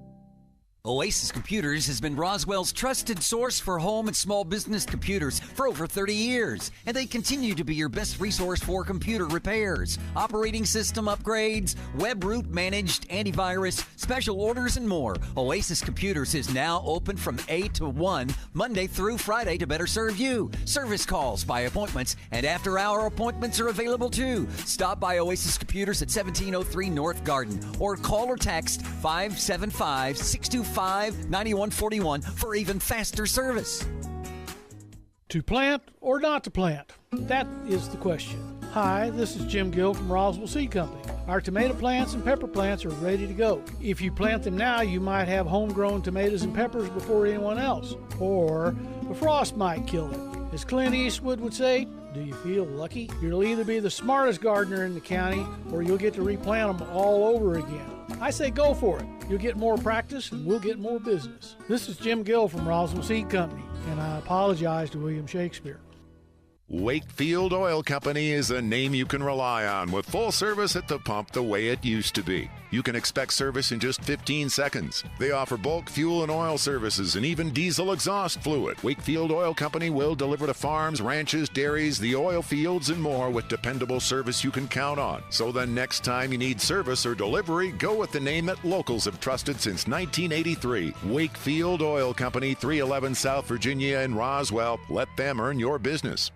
Oasis Computers has been Roswell's trusted source for home and small business computers for over 30 years, and they continue to be your best resource for computer repairs, operating system upgrades, web root managed, antivirus, special orders, and more. Oasis Computers is now open from 8 to 1, Monday through Friday, to better serve you. Service calls by appointments and after-hour appointments are available too. Stop by Oasis Computers at 1703 North Garden or call or text 575-625-9141 for even faster service. To plant or not to plant? That is the question. Hi, this is Jim Gill from Roswell Seed Company. Our tomato plants and pepper plants are ready to go. If you plant them now, you might have homegrown tomatoes and peppers before anyone else, or the frost might kill them. As Clint Eastwood would say, do you feel lucky? You'll either be the smartest gardener in the county, or you'll get to replant them all over again. I say go for it. You'll get more practice and we'll get more business. This is Jim Gill from Roswell Seed Company, and I apologize to William Shakespeare. Wakefield Oil Company is a name you can rely on, with full service at the pump the way it used to be. You can expect service in just 15 seconds. They offer bulk fuel and oil services and even diesel exhaust fluid. Wakefield Oil Company will deliver to farms, ranches, dairies, the oil fields, and more with dependable service you can count on. So the next time you need service or delivery, go with the name that locals have trusted since 1983. Wakefield Oil Company, 311 South Virginia in Roswell. Let them earn your business.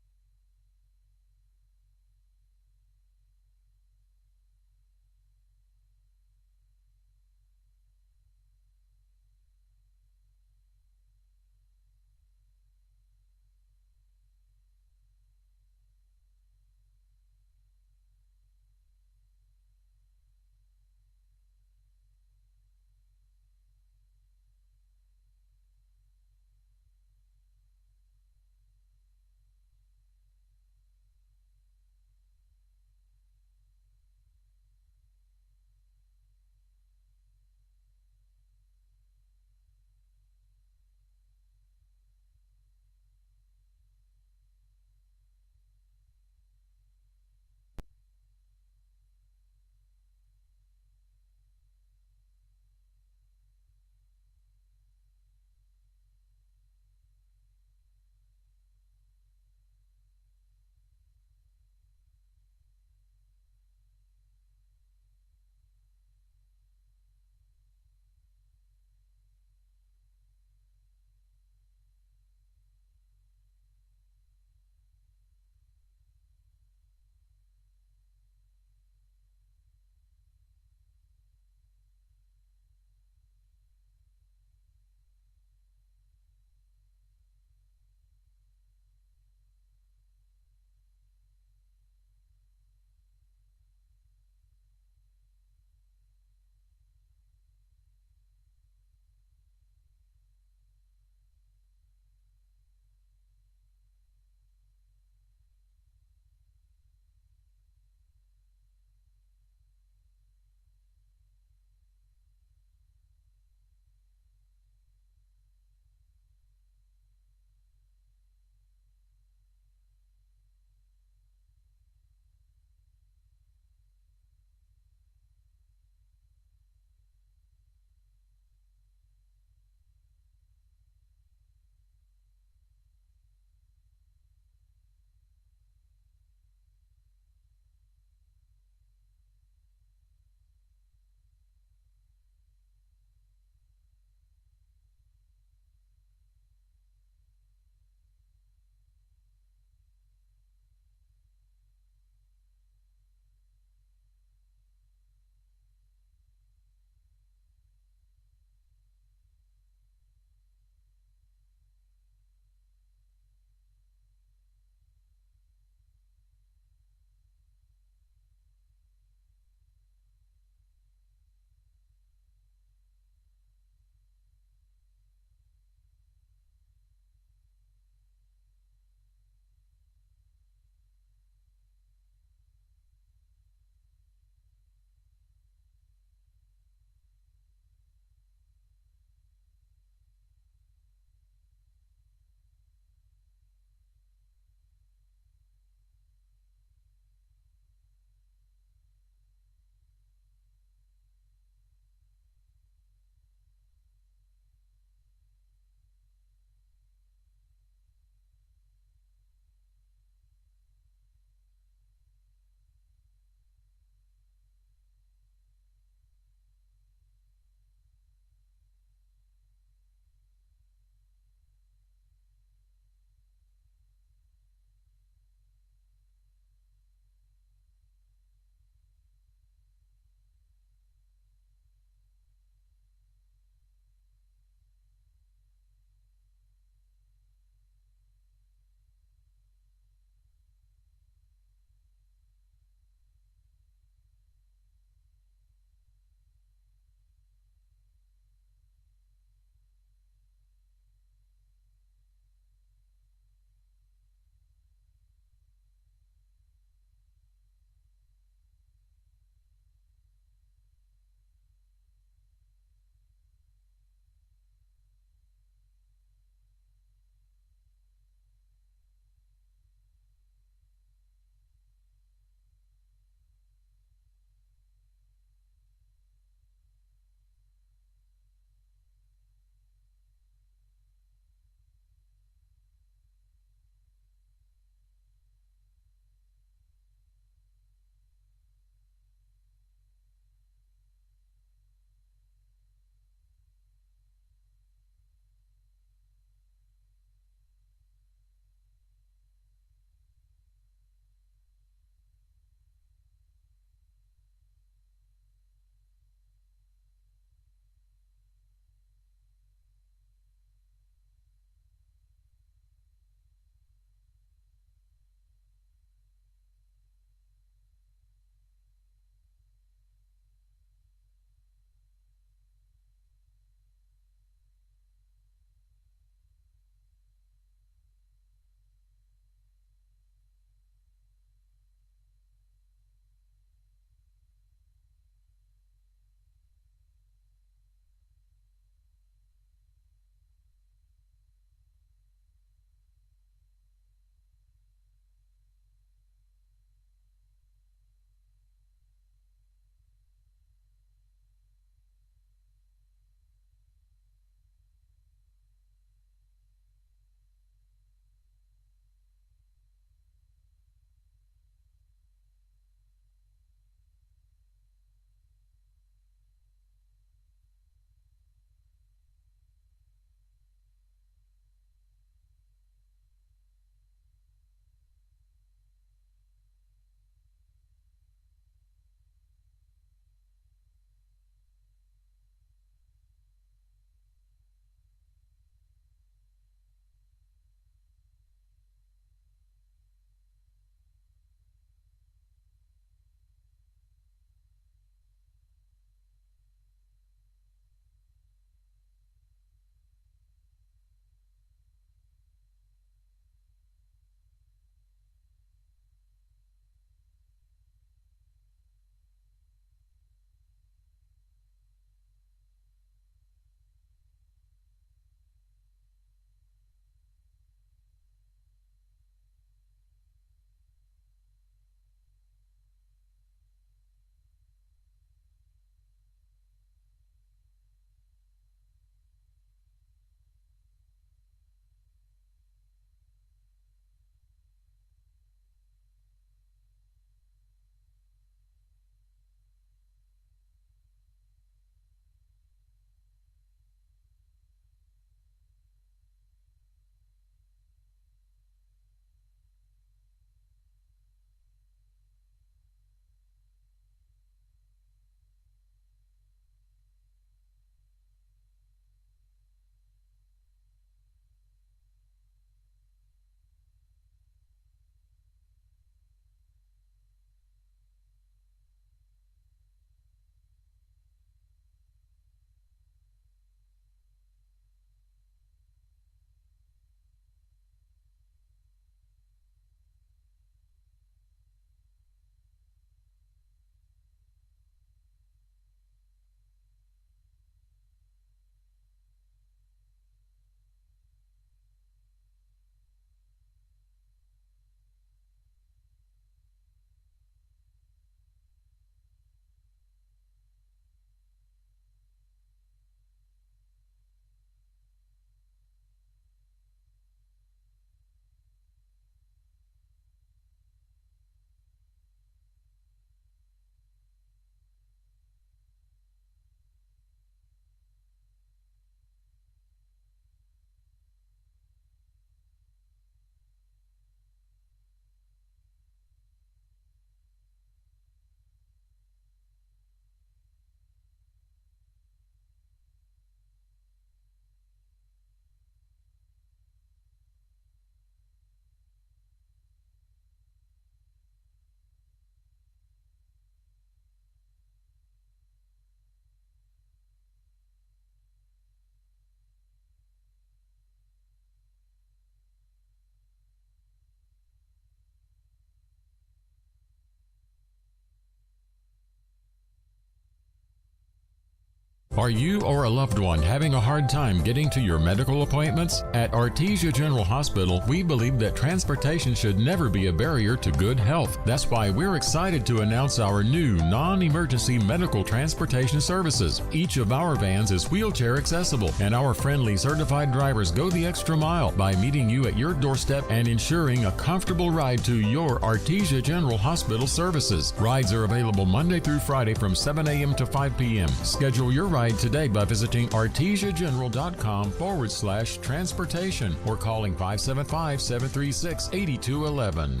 Are you or a loved one having a hard time getting to your medical appointments? At Artesia General Hospital, we believe that transportation should never be a barrier to good health. That's why we're excited to announce our new non-emergency medical transportation services. Each of our vans is wheelchair accessible, and our friendly certified drivers go the extra mile by meeting you at your doorstep and ensuring a comfortable ride to your Artesia General Hospital services. Rides are available Monday through Friday from 7 a.m. to 5 p.m. Schedule your ride today by visiting artesiageneral.com/transportation or calling 575-736-8211.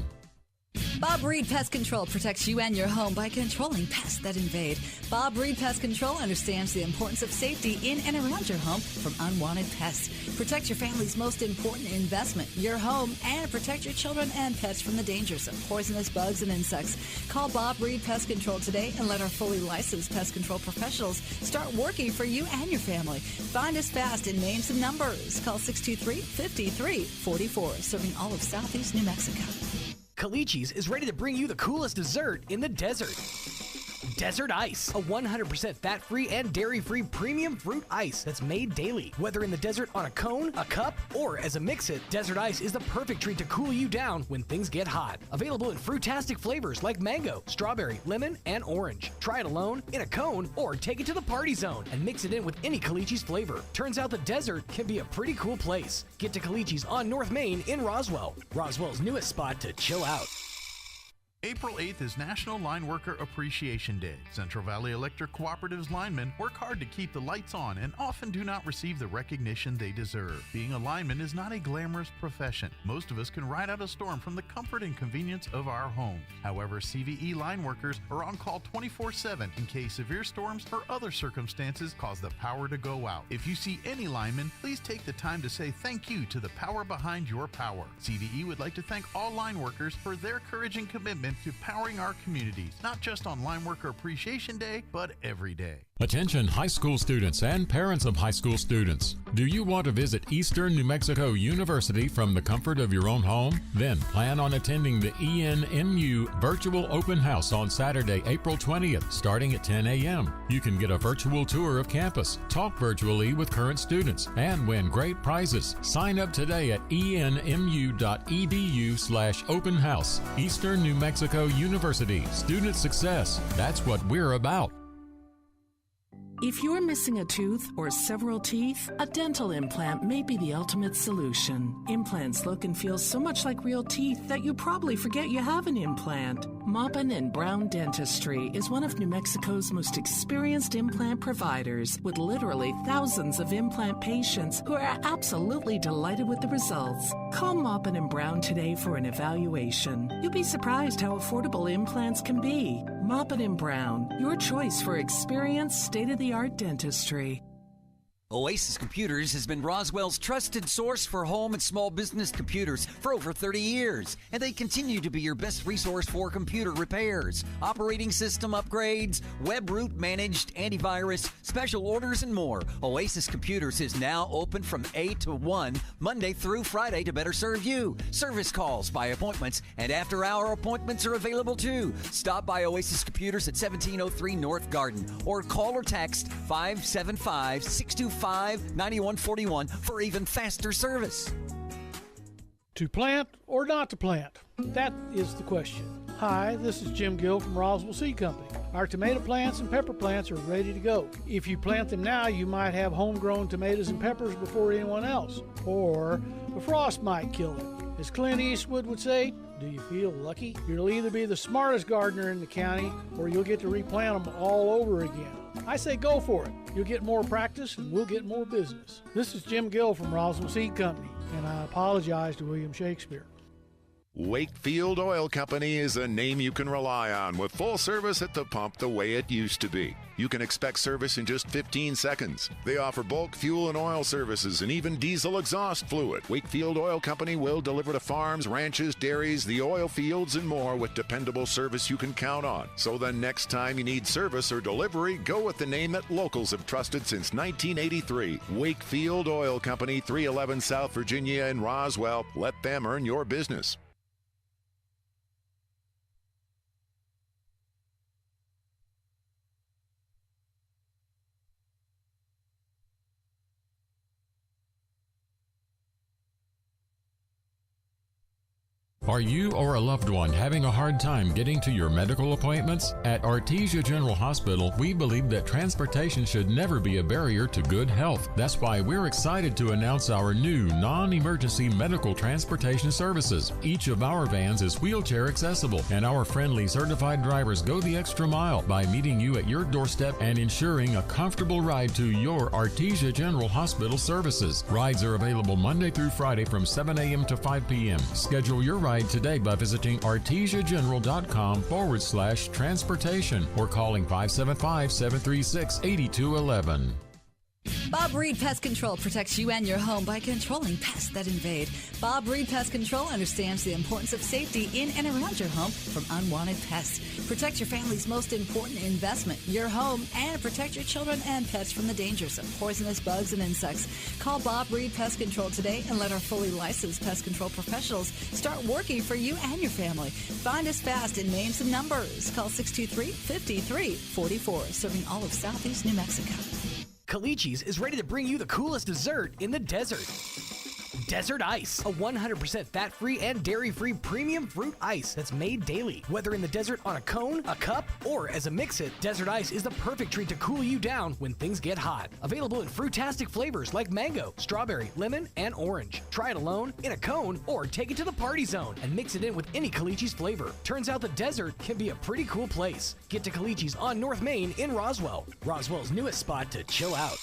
Bob Reed Pest Control protects you and your home by controlling pests that invade. Bob Reed Pest Control understands the importance of safety in and around your home from unwanted pests. Protect your family's most important investment, your home, and protect your children and pets from the dangers of poisonous bugs and insects. Call Bob Reed Pest Control today and let our fully licensed pest control professionals start working for you and your family. Find us fast in names and numbers. Call 623-5344, serving all of Southeast New Mexico. Calichi's is ready to bring you the coolest dessert in the desert. Desert Ice, a 100% fat-free and dairy-free premium fruit ice that's made daily. Whether in the desert on a cone, a cup, or as a mix-it, Desert Ice is the perfect treat to cool you down when things get hot. Available in fruitastic flavors like mango, strawberry, lemon, and orange. Try it alone, in a cone, or take it to the party zone and mix it in with any Calichi's flavor. Turns out the desert can be a pretty cool place. Get to Calichi's on North Main in Roswell, Roswell's newest spot to chill out. April 8th is National Line Worker Appreciation Day. Central Valley Electric Cooperative's linemen work hard to keep the lights on and often do not receive the recognition they deserve. Being a lineman is not a glamorous profession. Most of us can ride out a storm from the comfort and convenience of our home. However, CVE line workers are on call 24/7 in case severe storms or other circumstances cause the power to go out. If you see any lineman, please take the time to say thank you to the power behind your power. CVE would like to thank all line workers for their courage and commitment to powering our communities, not just on Line Worker Appreciation Day, but every day. Attention high school students and parents of high school students. Do you want to visit Eastern New Mexico University from the comfort of your own home? Then plan on attending the ENMU Virtual Open House on Saturday, April 20th, starting at 10 a.m. You can get a virtual tour of campus, talk virtually with current students, and win great prizes. Sign up today at enmu.edu/open house. Eastern New Mexico University. Student success. That's what we're about. If you're missing a tooth or several teeth, a dental implant may be the ultimate solution. Implants look and feel so much like real teeth that you probably forget you have an implant. Maupin and Brown Dentistry is one of New Mexico's most experienced implant providers, with literally thousands of implant patients who are absolutely delighted with the results. Call Maupin and Brown today for an evaluation. You'll be surprised how affordable implants can be. Maupin and Brown, your choice for experienced, state-of-the-art dentistry. Oasis Computers has been Roswell's trusted source for home and small business computers for over 30 years, and they continue to be your best resource for computer repairs, operating system upgrades, web root managed, antivirus, special orders, and more. Oasis Computers is now open from 8 to 1, Monday through Friday to better serve you. Service calls by appointments and after-hour appointments are available too. Stop by Oasis Computers at 1703 North Garden or call or text 575-625-9141 for even faster service. To plant or not to plant? That is the question. Hi, this is Jim Gill from Roswell Seed Company. Our tomato plants and pepper plants are ready to go. If you plant them now, you might have homegrown tomatoes and peppers before anyone else, or the frost might kill them. As Clint Eastwood would say, do you feel lucky? You'll either be the smartest gardener in the county or you'll get to replant them all over again. I say go for it. You'll get more practice and we'll get more business. This is Jim Gill from Roswell Seed Company, and I apologize to William Shakespeare. Wakefield Oil Company is a name you can rely on with full service at the pump the way it used to be. You can expect service in just 15 seconds. They offer bulk fuel and oil services and even diesel exhaust fluid. Wakefield Oil Company will deliver to farms, ranches, dairies, the oil fields, and more with dependable service you can count on. So the next time you need service or delivery, go with the name that locals have trusted since 1983. Wakefield Oil Company, 311 South Virginia in Roswell. Let them earn your business. Are you or a loved one having a hard time getting to your medical appointments? At Artesia General Hospital, we believe that transportation should never be a barrier to good health. That's why we're excited to announce our new non-emergency medical transportation services. Each of our vans is wheelchair accessible, and our friendly certified drivers go the extra mile by meeting you at your doorstep and ensuring a comfortable ride to your Artesia General Hospital services. Rides are available Monday through Friday from 7 a.m. to 5 p.m. Schedule your ride today by visiting artesiageneral.com/transportation or calling 575-736-8211. Bob Reed Pest Control protects you and your home by controlling pests that invade. Bob Reed Pest Control understands the importance of safety in and around your home from unwanted pests. Protect your family's most important investment, your home, and protect your children and pets from the dangers of poisonous bugs and insects. Call Bob Reed Pest Control today and let our fully licensed pest control professionals start working for you and your family. Find us fast in names and numbers. Call 623-5344, serving all of Southeast New Mexico. Calici's is ready to bring you the coolest dessert in the desert. Desert Ice, a 100% fat-free and dairy-free premium fruit ice that's made daily. Whether in the desert on a cone, a cup, or as a mix-it, Desert Ice is the perfect treat to cool you down when things get hot. Available in fruitastic flavors like mango, strawberry, lemon, and orange. Try it alone, in a cone, or take it to the party zone and mix it in with any Calici's flavor. Turns out the desert can be a pretty cool place. Get to Calici's on North Main in Roswell. Roswell's newest spot to chill out.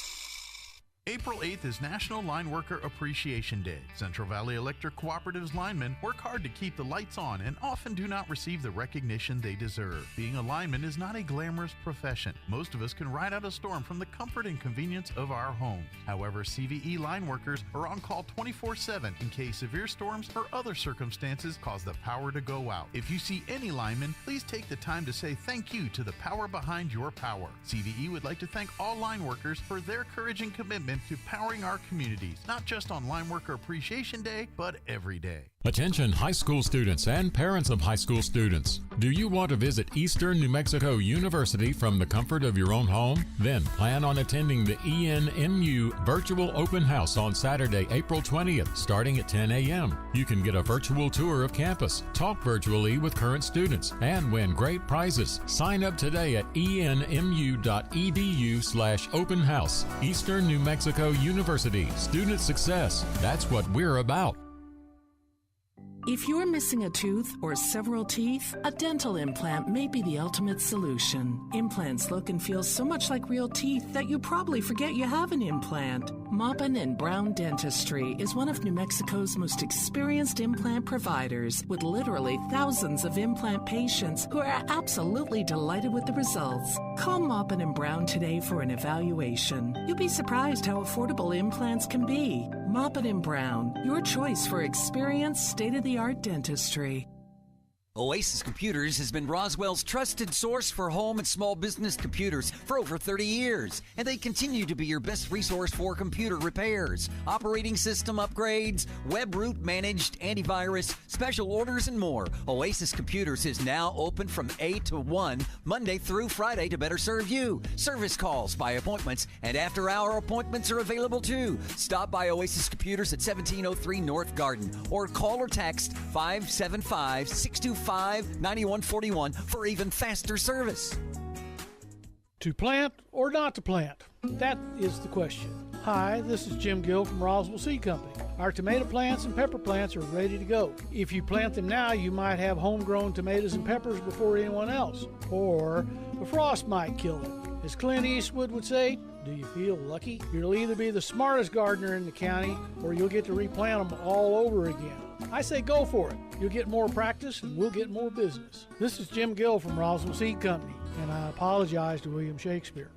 April 8th is National Line Worker Appreciation Day. Central Valley Electric Cooperative's linemen work hard to keep the lights on and often do not receive the recognition they deserve. Being a lineman is not a glamorous profession. Most of us can ride out a storm from the comfort and convenience of our homes. However, CVE line workers are on call 24/7 in case severe storms or other circumstances cause the power to go out. If you see any lineman, please take the time to say thank you to the power behind your power. CVE would like to thank all line workers for their courage and commitment to powering our communities, not just on Line Worker Appreciation Day, but every day. Attention high school students and parents of high school students. Do you want to visit Eastern New Mexico University from the comfort of your own home? Then plan on attending the ENMU Virtual Open House on Saturday, April 20th, starting at 10 a.m. You can get a virtual tour of campus, talk virtually with current students, and win great prizes. Sign up today at enmu.edu/open house. Eastern New Mexico University. Student success. That's what we're about. If you're missing a tooth or several teeth, a dental implant may be the ultimate solution. Implants look and feel so much like real teeth that you probably forget you have an implant. Maupin and Brown Dentistry is one of New Mexico's most experienced implant providers, with literally thousands of implant patients who are absolutely delighted with the results. Call Maupin and Brown today for an evaluation. You'll be surprised how affordable implants can be. Maupin and Brown, your choice for experienced, state-of-the-art dentistry. Oasis Computers has been Roswell's trusted source for home and small business computers for over 30 years, and they continue to be your best resource for computer repairs, operating system upgrades, web root managed antivirus, special orders, and more. Oasis Computers is now open from 8 to 1, Monday through Friday to better serve you. Service calls by appointments and after-hour appointments are available too. Stop by Oasis Computers at 1703 North Garden or call or text 575-625-9141 for even faster service. To plant or not to plant? That is the question. Hi, this is Jim Gill from Roswell Seed Company. Our tomato plants and pepper plants are ready to go. If you plant them now, you might have homegrown tomatoes and peppers before anyone else. Or the frost might kill them. As Clint Eastwood would say, do you feel lucky? You'll either be the smartest gardener in the county or you'll get to replant them all over again. I say go for it. You'll get more practice and we'll get more business. This is Jim Gill from Roswell Seed Company, and I apologize to William Shakespeare.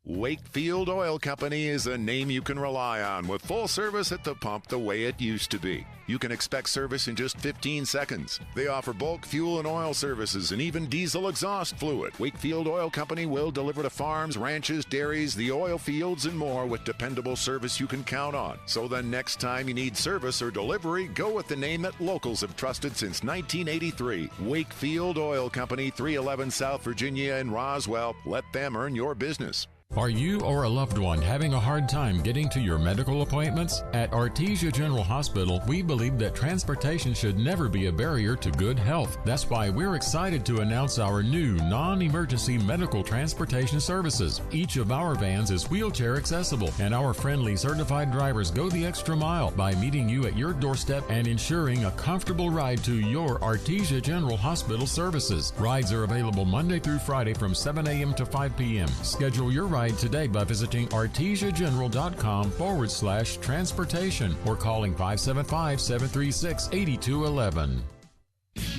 Wakefield Oil Company is a name you can rely on with full service at the pump the way it used to be. You can expect service in just 15 seconds. They offer bulk fuel and oil services and even diesel exhaust fluid. Wakefield Oil Company will deliver to farms, ranches, dairies, the oil fields, and more with dependable service you can count on. So the next time you need service or delivery, go with the name that locals have trusted since 1983. Wakefield Oil Company, 311 South Virginia in Roswell. Let them earn your business. Are you or a loved one having a hard time getting to your medical appointments? At Artesia General Hospital, we believe that transportation should never be a barrier to good health. That's why we're excited to announce our new non-emergency medical transportation services. Each of our vans is wheelchair accessible, and our friendly certified drivers go the extra mile by meeting you at your doorstep and ensuring a comfortable ride to your Artesia General Hospital services. Rides are available Monday through Friday from 7 a.m. to 5 p.m. Schedule your ride today by visiting artesiageneral.com/transportation or calling 575-736-8211.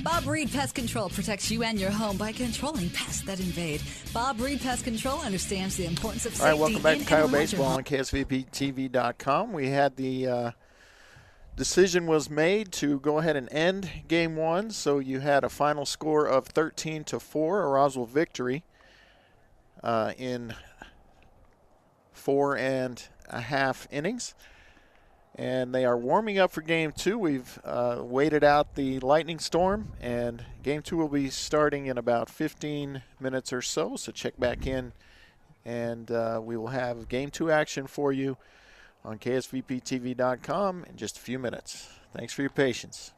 Bob Reed Pest Control protects you and your home by controlling pests that invade. Bob Reed Pest Control understands the importance of safety. All right, welcome back to in Coyote and around your Baseball home. on KSVPTV.com. We had the decision was made to go ahead and end Game 1, so you had a final score of 13-4, a Roswell victory in 4.5 innings. And they are warming up for Game 2. We've waited out the lightning storm, and Game 2 will be starting in about 15 minutes or so. So check back in, and we will have Game 2 action for you on KSVPTV.com in just a few minutes. Thanks for your patience.